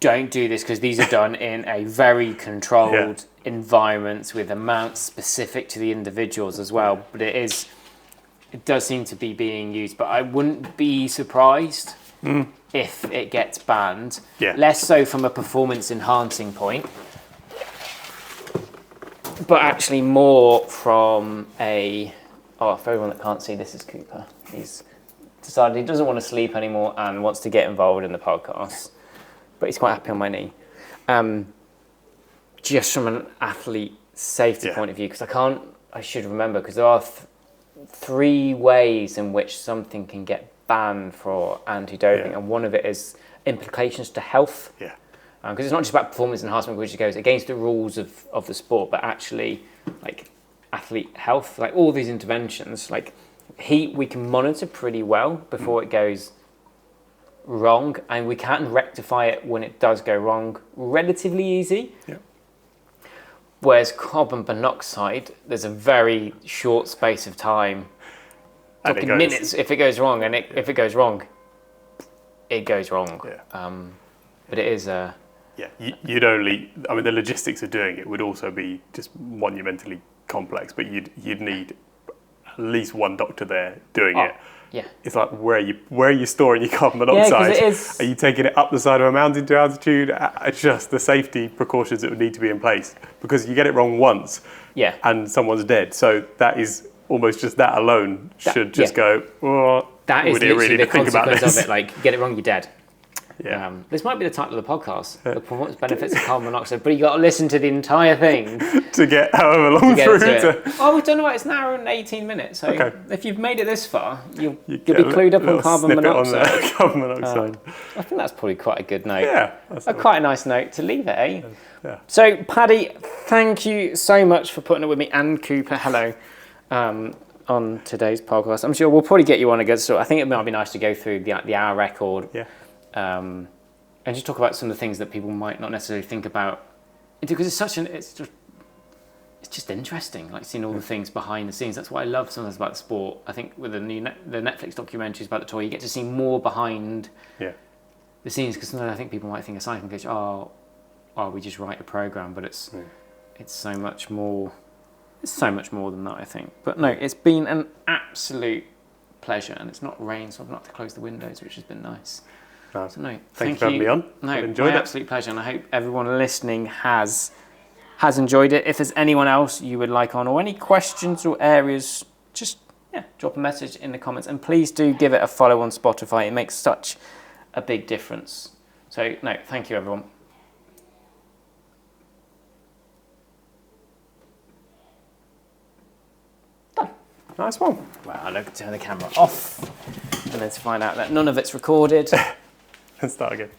don't do this because these are done in a very controlled environment with amounts specific to the individuals as well. But it does seem to be being used. But I wouldn't be surprised if it gets banned.
Yeah.
Less so from a performance enhancing point, but actually more from for everyone that can't see, this is Cooper. He's decided he doesn't want to sleep anymore and wants to get involved in the podcast, but he's quite happy on my knee. Just from an athlete safety point of view, because I should remember, because there are 3 ways in which something can get banned for anti-doping, and one of it is implications to health. Yeah. Because it's not just about performance enhancement, which goes against the rules of the sport, but actually like athlete health, like all these interventions, like heat we can monitor pretty well before it goes wrong, and we can rectify it when it does go wrong relatively easy. Yeah. Whereas carbon monoxide, there's a very short space of time, talking minutes, if it goes wrong, and if it goes wrong, it goes wrong. Yeah. But it is the logistics of doing it would also be just monumentally complex, but you'd need at least one doctor there doing it. Yeah. It's like, where are you storing your carbon monoxide? Are you taking it up the side of a mountain to altitude? It's just the safety precautions that would need to be in place, because you get it wrong once and someone's dead. So that is almost just that alone should go, that is literally
really
the consequence of it. Like, get it wrong, you're dead. Yeah. This might be the title of the podcast, The Performance Benefits of Carbon Monoxide, but you got to listen to the entire thing
to get however long through to.
Oh, we've done it's an hour and 18 minutes. So if you've made it this far, you'll be clued up on carbon monoxide.
Carbon monoxide.
I think that's probably quite a good note.
Yeah.
Quite a nice note to leave it, eh? Yeah. So, Paddy, thank you so much for putting it with me, and Cooper, hello, on today's podcast. I'm sure we'll probably get you on again. So I think it might be nice to go through the hour record. Yeah. And just talk about some of the things that people might not necessarily think about, because it's just interesting, like seeing all the things behind the scenes. That's what I love sometimes about the sport. I think with the Netflix documentaries about the tour, you get to see more behind the scenes, because sometimes I think people might think a cycling coach, we just write a program, but it's so much more. It's so much more than that, I think. But no, it's been an absolute pleasure, and it's not rained, so I've not had to close the windows, which has been nice. So no, thank you for having me on. No, I've enjoyed it. Absolute pleasure, and I hope everyone listening has enjoyed it. If there's anyone else you would like on, or any questions or areas, just drop a message in the comments, and please do give it a follow on Spotify. It makes such a big difference. So no, thank you everyone. Done.
Nice one.
Well, I'll turn the camera off and then to find out that none of it's recorded.
Let's start again.